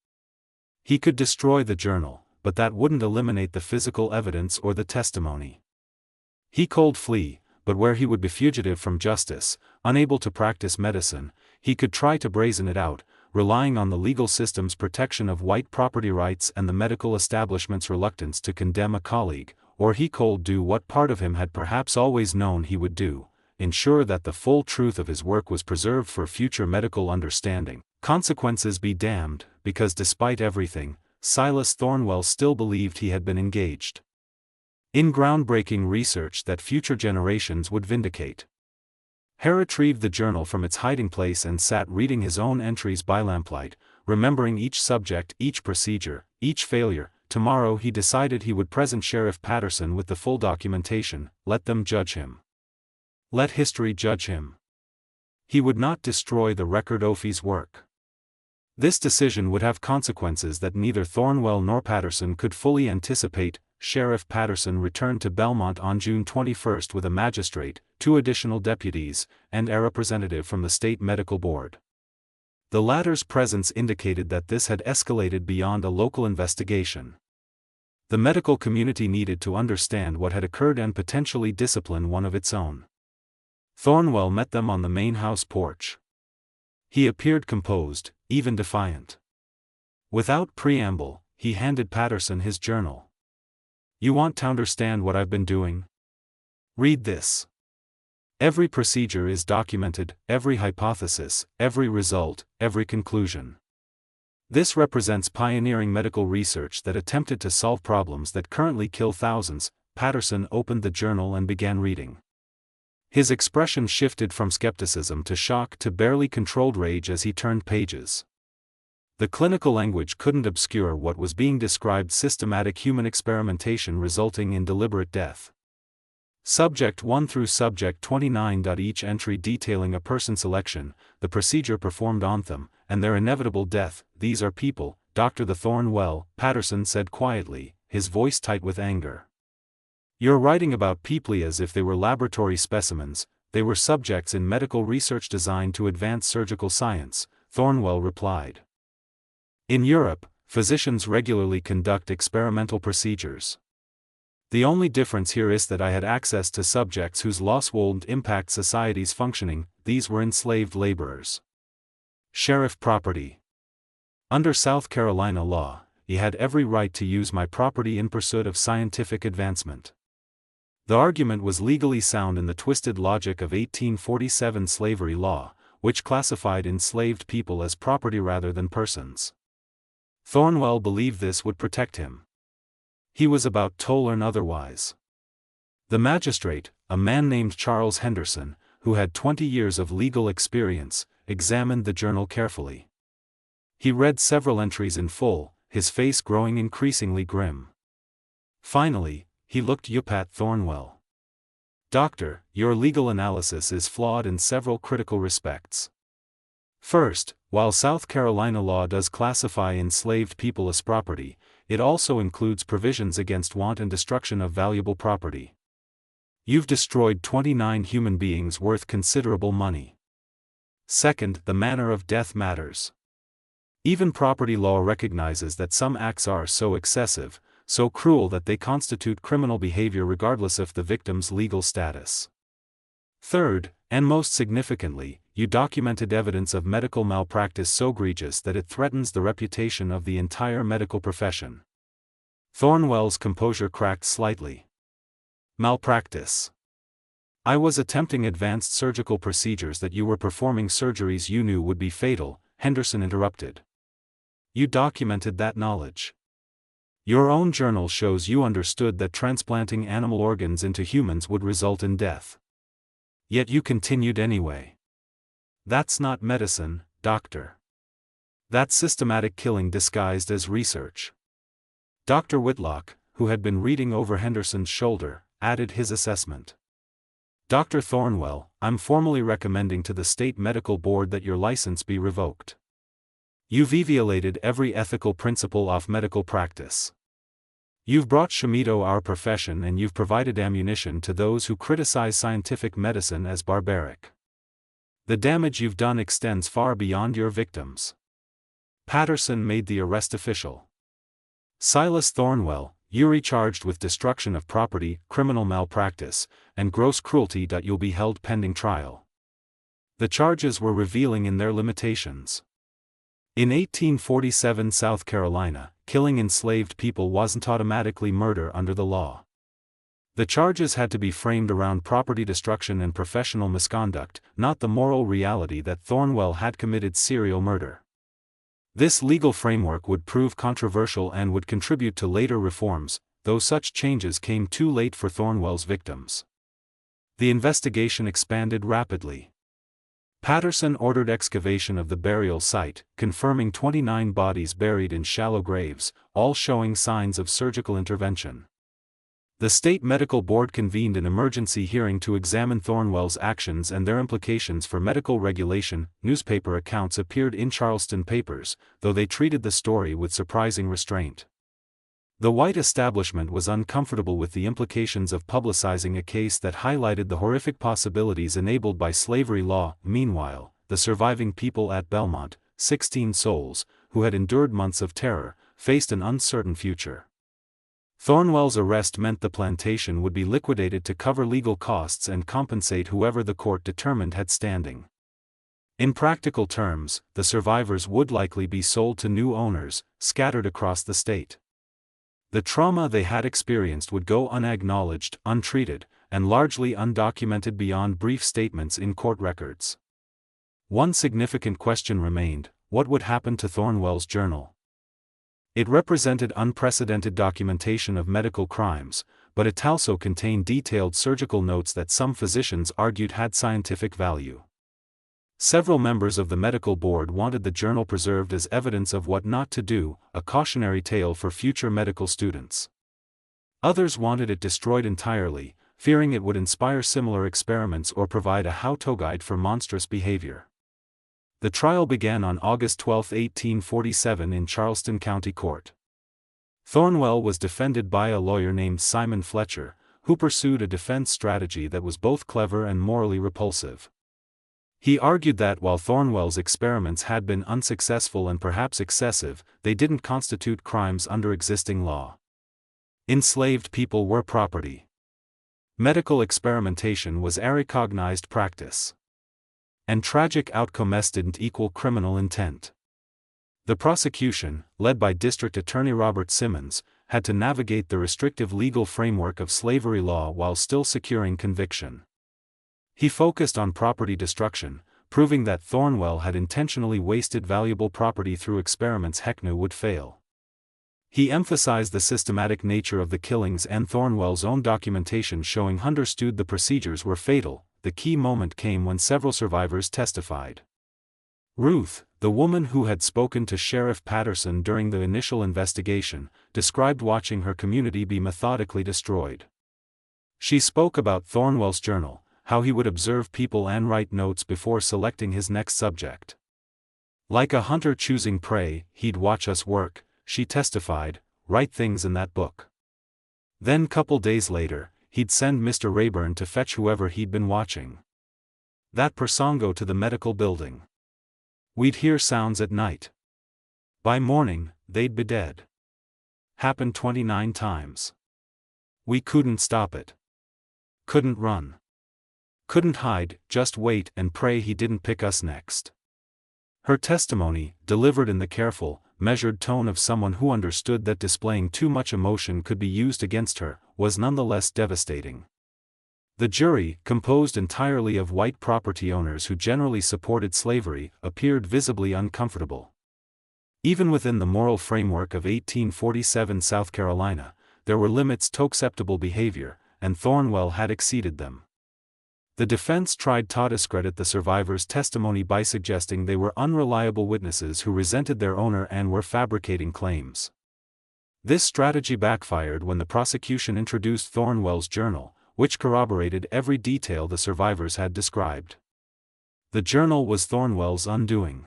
He could destroy the journal, but that wouldn't eliminate the physical evidence or the testimony. He could flee, but where he would be fugitive from justice, unable to practice medicine, he could try to brazen it out, relying on the legal system's protection of white property rights and the medical establishment's reluctance to condemn a colleague, or he could do what part of him had perhaps always known he would do, ensure that the full truth of his work was preserved for future medical understanding. Consequences be damned, because despite everything, Silas Thornwell still believed he had been engaged in groundbreaking research that future generations would vindicate. He retrieved the journal from its hiding place and sat reading his own entries by lamplight, remembering each subject, each procedure, each failure. Tomorrow he decided he would present Sheriff Patterson with the full documentation, let them judge him. Let history judge him. He would not destroy the record of his work. This decision would have consequences that neither Thornwell nor Patterson could fully anticipate. Sheriff Patterson returned to Belmont on June 21 with a magistrate, 2 additional deputies, and a representative from the state medical board. The latter's presence indicated that this had escalated beyond a local investigation. The medical community needed to understand what had occurred and potentially discipline one of its own. Thornwell met them on the main house porch. He appeared composed, even defiant. Without preamble, he handed Patterson his journal. "You want to understand what I've been doing? Read this. Every procedure is documented, every hypothesis, every result, every conclusion. This represents pioneering medical research that attempted to solve problems that currently kill thousands." Patterson opened the journal and began reading. His expression shifted from skepticism to shock to barely controlled rage as he turned pages. The clinical language couldn't obscure what was being described: systematic human experimentation resulting in deliberate death. Subject 1 through Subject 29. Each entry detailing a person's selection, the procedure performed on them, and their inevitable death. "These are people, Dr. Thornwell," Patterson said quietly, his voice tight with anger. "You're writing about people as if they were laboratory specimens." "They were subjects in medical research designed to advance surgical science," Thornwell replied. "In Europe, physicians regularly conduct experimental procedures. The only difference here is that I had access to subjects whose loss won't impact society's functioning." These were enslaved laborers. Sheriff property. Under South Carolina law, he had every right to use my property in pursuit of scientific advancement. The argument was legally sound in the twisted logic of 1847 slavery law, which classified enslaved people as property rather than persons. Thornwell believed this would protect him. He was about to learn otherwise. The magistrate, a man named Charles Henderson, who had 20 years of legal experience, examined the journal carefully. He read several entries in full, his face growing increasingly grim. Finally, he looked up at Thornwell. "Doctor, your legal analysis is flawed in several critical respects. First, while South Carolina law does classify enslaved people as property, it also includes provisions against want and destruction of valuable property. You've destroyed 29 human beings worth considerable money. Second, the manner of death matters. Even property law recognizes that some acts are so excessive, so cruel that they constitute criminal behavior regardless of the victim's legal status. Third, and most significantly, you documented evidence of medical malpractice so egregious that it threatens the reputation of the entire medical profession." Thornwell's composure cracked slightly. "Malpractice? I was attempting advanced surgical procedures that you were performing surgeries you knew would be fatal," Henderson interrupted. "You documented that knowledge. Your own journal shows you understood that transplanting animal organs into humans would result in death. Yet you continued anyway. That's not medicine, doctor. That's systematic killing disguised as research. Dr. Whitlock, who had been reading over Henderson's shoulder, added his assessment. "Dr. Thornwell, I'm formally recommending to the state medical board that your license be revoked. You've violated every ethical principle of medical practice. You've brought shame to our profession and you've provided ammunition to those who criticize scientific medicine as barbaric. The damage you've done extends far beyond your victims." Patterson made the arrest official. Silas Thornwell, eerie, charged with destruction of property, criminal malpractice, and gross cruelty. You'll be held pending trial. The charges were revealing in their limitations. In 1847 South Carolina, killing enslaved people wasn't automatically murder under the law. The charges had to be framed around property destruction and professional misconduct, not the moral reality that Thornwell had committed serial murder. This legal framework would prove controversial and would contribute to later reforms, though such changes came too late for Thornwell's victims. The investigation expanded rapidly. Patterson ordered excavation of the burial site, confirming 29 bodies buried in shallow graves, all showing signs of surgical intervention. The state medical board convened an emergency hearing to examine Thornwell's actions and their implications for medical regulation. Newspaper accounts appeared in Charleston papers, though they treated the story with surprising restraint. The white establishment was uncomfortable with the implications of publicizing a case that highlighted the horrific possibilities enabled by slavery law. Meanwhile, the surviving people at Belmont, 16 souls, who had endured months of terror, faced an uncertain future. Thornwell's arrest meant the plantation would be liquidated to cover legal costs and compensate whoever the court determined had standing. In practical terms, the survivors would likely be sold to new owners, scattered across the state. The trauma they had experienced would go unacknowledged, untreated, and largely undocumented beyond brief statements in court records. One significant question remained: what would happen to Thornwell's journal? It represented unprecedented documentation of medical crimes, but it also contained detailed surgical notes that some physicians argued had scientific value. Several members of the medical board wanted the journal preserved as evidence of what not to do, a cautionary tale for future medical students. Others wanted it destroyed entirely, fearing it would inspire similar experiments or provide a how-to guide for monstrous behavior. The trial began on August 12, 1847 in Charleston County Court. Thornwell was defended by a lawyer named Simon Fletcher, who pursued a defense strategy that was both clever and morally repulsive. He argued that while Thornwell's experiments had been unsuccessful and perhaps excessive, they didn't constitute crimes under existing law. Enslaved people were property. Medical experimentation was a recognized practice. And tragic outcomes didn't equal criminal intent. The prosecution, led by District Attorney Robert Simmons, had to navigate the restrictive legal framework of slavery law while still securing conviction. He focused on property destruction, proving that Thornwell had intentionally wasted valuable property through experiments Hecknu would fail. He emphasized the systematic nature of the killings and Thornwell's own documentation showing understood the procedures were fatal. The key moment came when several survivors testified. Ruth, the woman who had spoken to Sheriff Patterson during the initial investigation, described watching her community be methodically destroyed. She spoke about Thornwell's journal, how he would observe people and write notes before selecting his next subject. Like a hunter choosing prey, he'd watch us work, she testified, write things in that book. Then couple days later, he'd send Mr. Rayburn to fetch whoever he'd been watching. That person go to the medical building. We'd hear sounds at night. By morning, they'd be dead. Happened 29 times. We couldn't stop it. Couldn't run. Couldn't hide, just wait and pray he didn't pick us next. Her testimony, delivered in the careful, measured tone of someone who understood that displaying too much emotion could be used against her, was nonetheless devastating. The jury, composed entirely of white property owners who generally supported slavery, appeared visibly uncomfortable. Even within the moral framework of 1847 South Carolina, there were limits to acceptable behavior, and Thornwell had exceeded them. The defense tried to discredit the survivors' testimony by suggesting they were unreliable witnesses who resented their owner and were fabricating claims. This strategy backfired when the prosecution introduced Thornwell's journal, which corroborated every detail the survivors had described. The journal was Thornwell's undoing.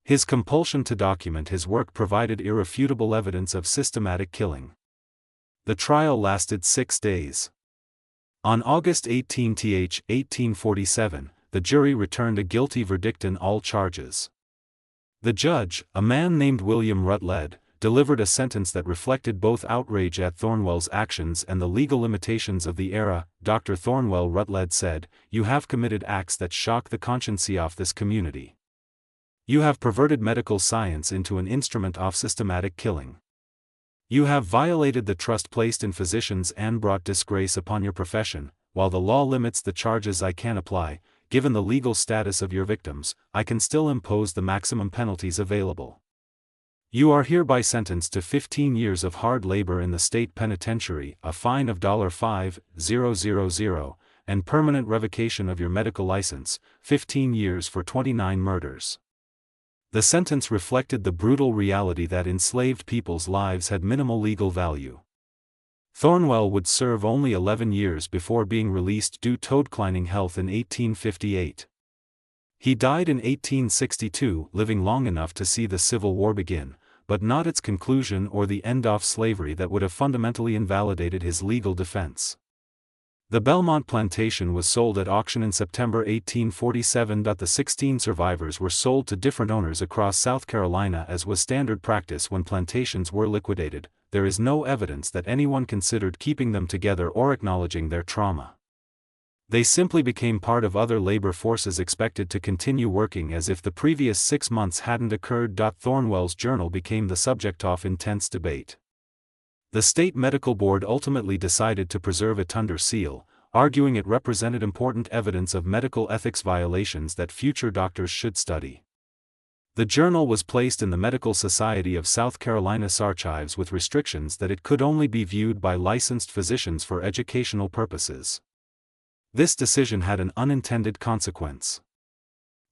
His compulsion to document his work provided irrefutable evidence of systematic killing. The trial lasted 6 days. On August 18, 1847, the jury returned a guilty verdict in all charges. The judge, a man named William Rutledge, delivered a sentence that reflected both outrage at Thornwell's actions and the legal limitations of the era. Dr. Thornwell Rutledge said, "You have committed acts that shock the conscience of this community. You have perverted medical science into an instrument of systematic killing. You have violated the trust placed in physicians and brought disgrace upon your profession. While the law limits the charges I can apply, given the legal status of your victims, I can still impose the maximum penalties available. You are hereby sentenced to 15 years of hard labor in the state penitentiary, a fine of $5,000, and permanent revocation of your medical license, 15 years for 29 murders." The sentence reflected the brutal reality that enslaved people's lives had minimal legal value. Thornwell would serve only 11 years before being released due to declining health in 1858. He died in 1862, living long enough to see the Civil War begin, but not its conclusion or the end of slavery that would have fundamentally invalidated his legal defense. The Belmont plantation was sold at auction in September 1847. The 16 survivors were sold to different owners across South Carolina, as was standard practice when plantations were liquidated. There is no evidence that anyone considered keeping them together or acknowledging their trauma. They simply became part of other labor forces expected to continue working as if the previous 6 months hadn't occurred. Thornwell's journal became the subject of intense debate. The state medical board ultimately decided to preserve it under seal, arguing it represented important evidence of medical ethics violations that future doctors should study. The journal was placed in the Medical Society of South Carolina's archives with restrictions that it could only be viewed by licensed physicians for educational purposes. This decision had an unintended consequence.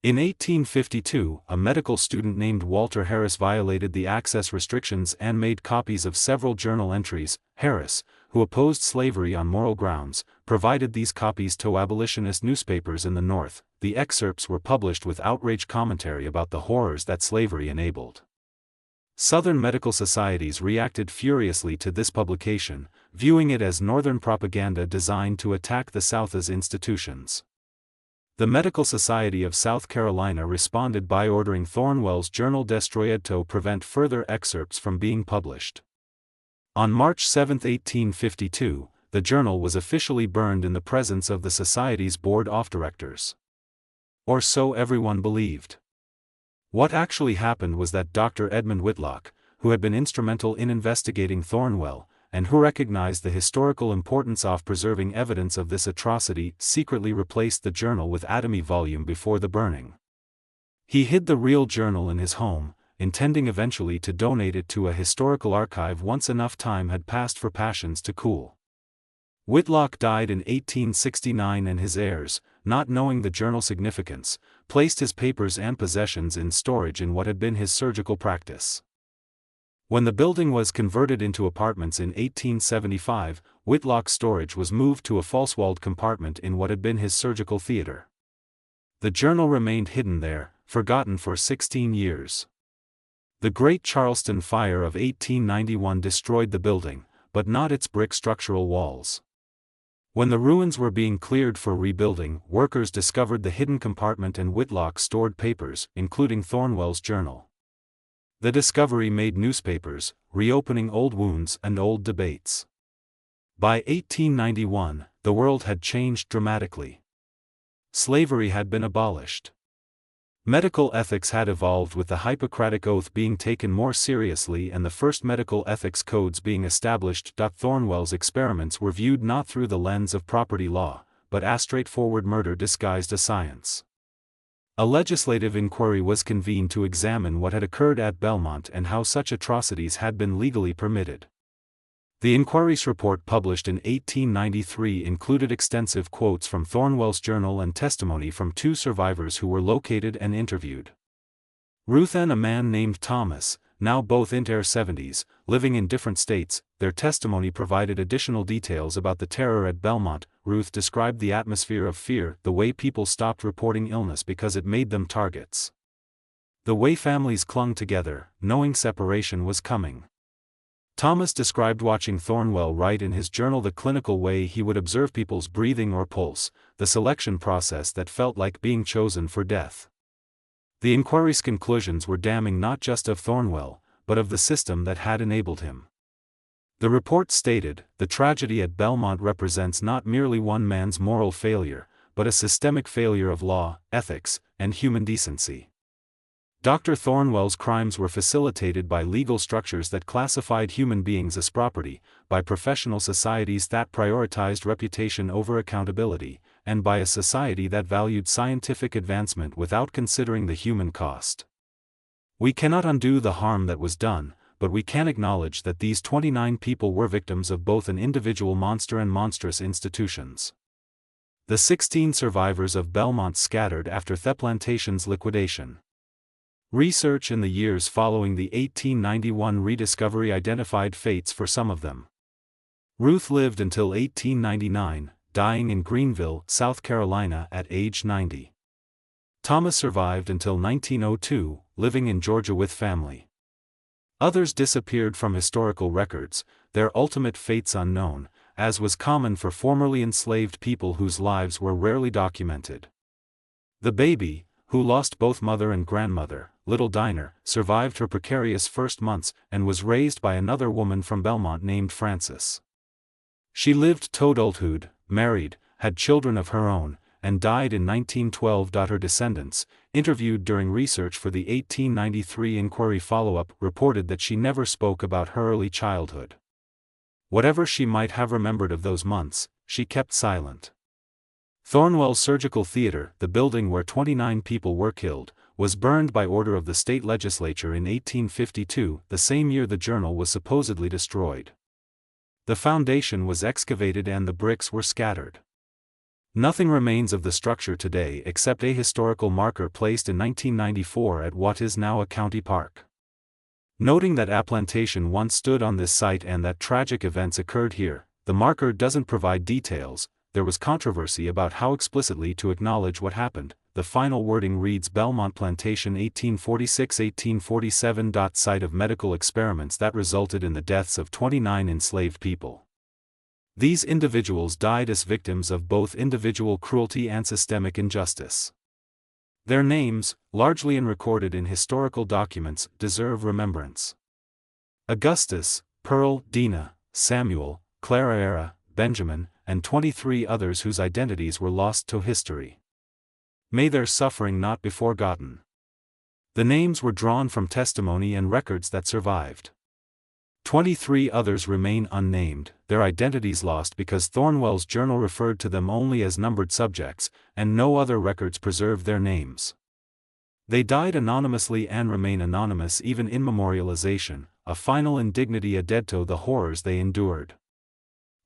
In 1852, a medical student named Walter Harris violated the access restrictions and made copies of several journal entries. Harris, who opposed slavery on moral grounds, provided these copies to abolitionist newspapers in the North. The excerpts were published with outraged commentary about the horrors that slavery enabled. Southern medical societies reacted furiously to this publication, viewing it as Northern propaganda designed to attack the South's institutions. The Medical Society of South Carolina responded by ordering Thornwell's journal destroyed to prevent further excerpts from being published. On March 7, 1852, the journal was officially burned in the presence of the Society's board of directors. Or so everyone believed. What actually happened was that Dr. Edmund Whitlock, who had been instrumental in investigating Thornwell, and who recognized the historical importance of preserving evidence of this atrocity, secretly replaced the journal with atomy volume before the burning. He hid the real journal in his home, intending eventually to donate it to a historical archive once enough time had passed for passions to cool. Whitlock died in 1869, and his heirs, not knowing the journal's significance, placed his papers and possessions in storage in what had been his surgical practice. When the building was converted into apartments in 1875, Whitlock's storage was moved to a false-walled compartment in what had been his surgical theater. The journal remained hidden there, forgotten for 16 years. The Great Charleston Fire of 1891 destroyed the building, but not its brick structural walls. When the ruins were being cleared for rebuilding, workers discovered the hidden compartment and Whitlock stored papers, including Thornwell's journal. The discovery made newspapers, reopening old wounds and old debates. By 1891, the world had changed dramatically. Slavery had been abolished. Medical ethics had evolved, with the Hippocratic Oath being taken more seriously and the first medical ethics codes being established. Thornwell's experiments were viewed not through the lens of property law, but as straightforward murder disguised as science. A legislative inquiry was convened to examine what had occurred at Belmont and how such atrocities had been legally permitted. The inquiry's report, published in 1893, included extensive quotes from Thornwell's journal and testimony from 2 survivors who were located and interviewed. Ruth and a man named Thomas, now both in their 70s, living in different states. Their testimony provided additional details about the terror at Belmont. Ruth described the atmosphere of fear, the way people stopped reporting illness because it made them targets. The way families clung together, knowing separation was coming. Thomas described watching Thornwell write in his journal the clinical way he would observe people's breathing or pulse, the selection process that felt like being chosen for death. The inquiry's conclusions were damning not just of Thornwell, but of the system that had enabled him. The report stated, "The tragedy at Belmont represents not merely one man's moral failure, but a systemic failure of law, ethics, and human decency." Dr. Thornwell's crimes were facilitated by legal structures that classified human beings as property, by professional societies that prioritized reputation over accountability, and by a society that valued scientific advancement without considering the human cost. We cannot undo the harm that was done, but we can acknowledge that these 29 people were victims of both an individual monster and monstrous institutions. The 16 survivors of Belmont scattered after the plantation's liquidation. Research in the years following the 1891 rediscovery identified fates for some of them. Ruth lived until 1899, dying in Greenville, South Carolina at age 90. Thomas survived until 1902, living in Georgia with family. Others disappeared from historical records, their ultimate fates unknown, as was common for formerly enslaved people whose lives were rarely documented. The baby, who lost both mother and grandmother, little Dinah, survived her precarious first months and was raised by another woman from Belmont named Frances. She lived to adulthood, married, had children of her own, and died in 1912. Her descendants, interviewed during research for the 1893 inquiry follow-up, reported that she never spoke about her early childhood. Whatever she might have remembered of those months, she kept silent. Thornwell's Surgical Theater, the building where 29 people were killed, was burned by order of the state legislature in 1852, the same year the journal was supposedly destroyed. The foundation was excavated and the bricks were scattered. Nothing remains of the structure today except a historical marker placed in 1994 at what is now a county park. Noting that a plantation once stood on this site and that tragic events occurred here, the marker doesn't provide details. There was controversy about how explicitly to acknowledge what happened. The final wording reads Belmont Plantation 1846-1847. Site of medical experiments that resulted in the deaths of 29 enslaved people. These individuals died as victims of both individual cruelty and systemic injustice. Their names, largely unrecorded in historical documents, deserve remembrance. Augustus, Pearl, Dina, Samuel, Clara Era, Benjamin, and 23 others whose identities were lost to history. May their suffering not be forgotten. The names were drawn from testimony and records that survived. 23 others remain unnamed, their identities lost because Thornwell's journal referred to them only as numbered subjects, and no other records preserved their names. They died anonymously and remain anonymous even in memorialization, a final indignity added to the horrors they endured.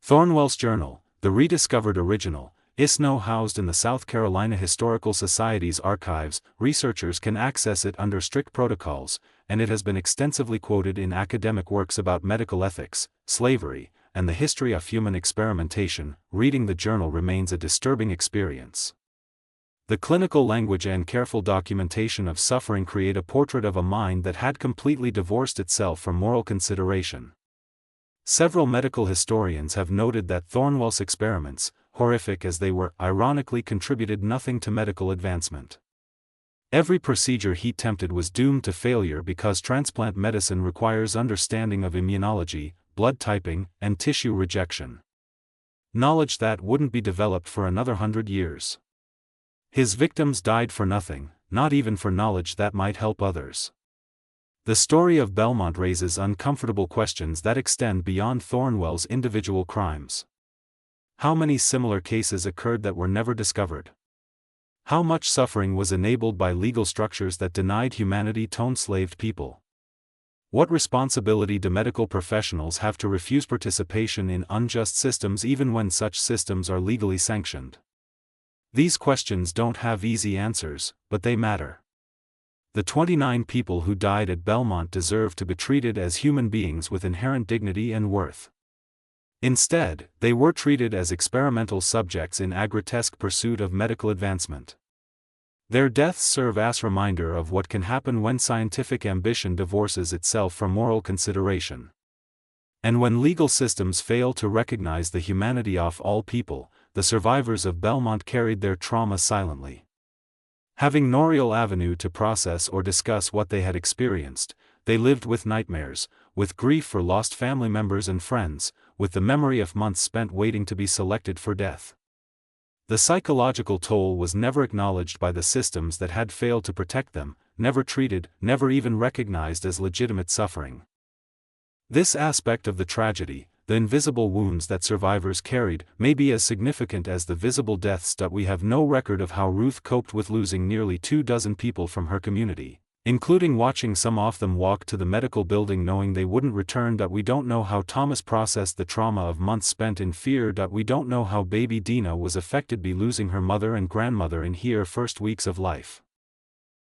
Thornwell's journal, the rediscovered original, is now housed in the South Carolina Historical Society's archives. Researchers can access it under strict protocols, and it has been extensively quoted in academic works about medical ethics, slavery, and the history of human experimentation. Reading the journal remains a disturbing experience. The clinical language and careful documentation of suffering create a portrait of a mind that had completely divorced itself from moral consideration. Several medical historians have noted that Thornwell's experiments, horrific as they were, ironically contributed nothing to medical advancement. Every procedure he attempted was doomed to failure because transplant medicine requires understanding of immunology, blood typing, and tissue rejection. Knowledge that wouldn't be developed for another 100 years. His victims died for nothing, not even for knowledge that might help others. The story of Belmont raises uncomfortable questions that extend beyond Thornwell's individual crimes. How many similar cases occurred that were never discovered? How much suffering was enabled by legal structures that denied humanity to enslaved people? What responsibility do medical professionals have to refuse participation in unjust systems even when such systems are legally sanctioned? These questions don't have easy answers, but they matter. The 29 people who died at Belmont deserve to be treated as human beings with inherent dignity and worth. Instead, they were treated as experimental subjects in a grotesque pursuit of medical advancement. Their deaths serve as a reminder of what can happen when scientific ambition divorces itself from moral consideration. And when legal systems fail to recognize the humanity of all people, the survivors of Belmont carried their trauma silently. Having no real avenue to process or discuss what they had experienced, they lived with nightmares, with grief for lost family members and friends, with the memory of months spent waiting to be selected for death. The psychological toll was never acknowledged by the systems that had failed to protect them, never treated, never even recognized as legitimate suffering. This aspect of the tragedy, the invisible wounds that survivors carried, may be as significant as the visible deaths. We have no record of how Ruth coped with losing nearly 24 people from her community, including watching some of them walk to the medical building knowing they wouldn't return. We don't know how Thomas processed the trauma of months spent in fear. We don't know how baby Dina was affected by losing her mother and grandmother in her first weeks of life.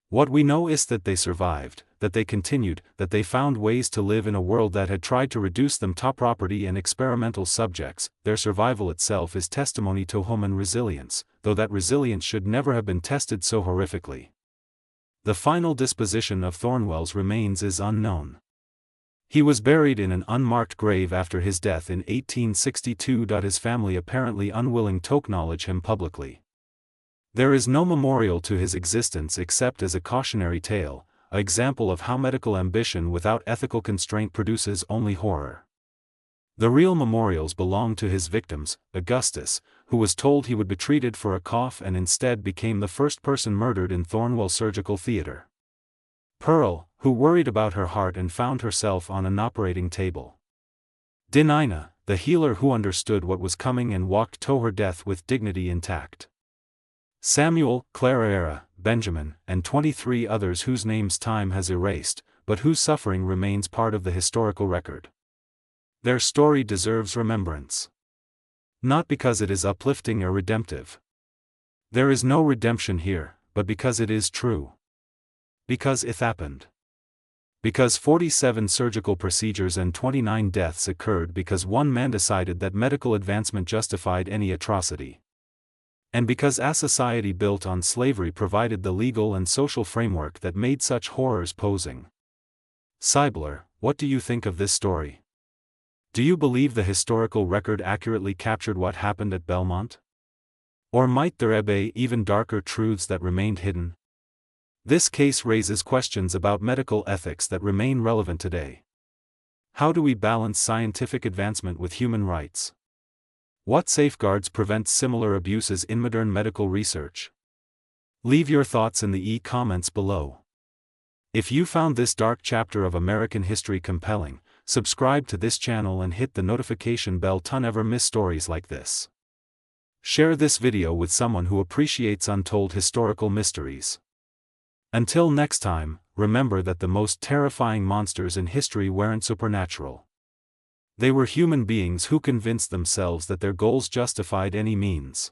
What we know is that they survived, that they continued, that they found ways to live in a world that had tried to reduce them to property and experimental subjects. Their survival itself is testimony to human resilience, though that resilience should never have been tested so horrifically. The final disposition of Thornwell's remains is unknown. He was buried in an unmarked grave after his death in 1862. His family apparently unwilling to acknowledge him publicly. There is no memorial to his existence except as a cautionary tale, an example of how medical ambition without ethical constraint produces only horror. The real memorials belong to his victims: Augustus, who was told he would be treated for a cough and instead became the first person murdered in Thornwell Surgical Theater; Pearl, who worried about her heart and found herself on an operating table; Dinina, the healer who understood what was coming and walked to her death with dignity intact; Samuel, Clara, Benjamin, and 23 others whose names time has erased, but whose suffering remains part of the historical record. Their story deserves remembrance. Not because it is uplifting or redemptive. There is no redemption here, but because it is true. Because it happened. Because 47 surgical procedures and 29 deaths occurred because one man decided that medical advancement justified any atrocity. And because a society built on slavery provided the legal and social framework that made such horrors posing. Cybler, what do you think of this story? Do you believe the historical record accurately captured what happened at Belmont? Or might there be even darker truths that remained hidden? This case raises questions about medical ethics that remain relevant today. How do we balance scientific advancement with human rights? What safeguards prevent similar abuses in modern medical research? Leave your thoughts in the comments below. If you found this dark chapter of American history compelling, subscribe to this channel and hit the notification bell to never miss stories like this. Share this video with someone who appreciates untold historical mysteries. Until next time, remember that the most terrifying monsters in history weren't supernatural. They were human beings who convinced themselves that their goals justified any means.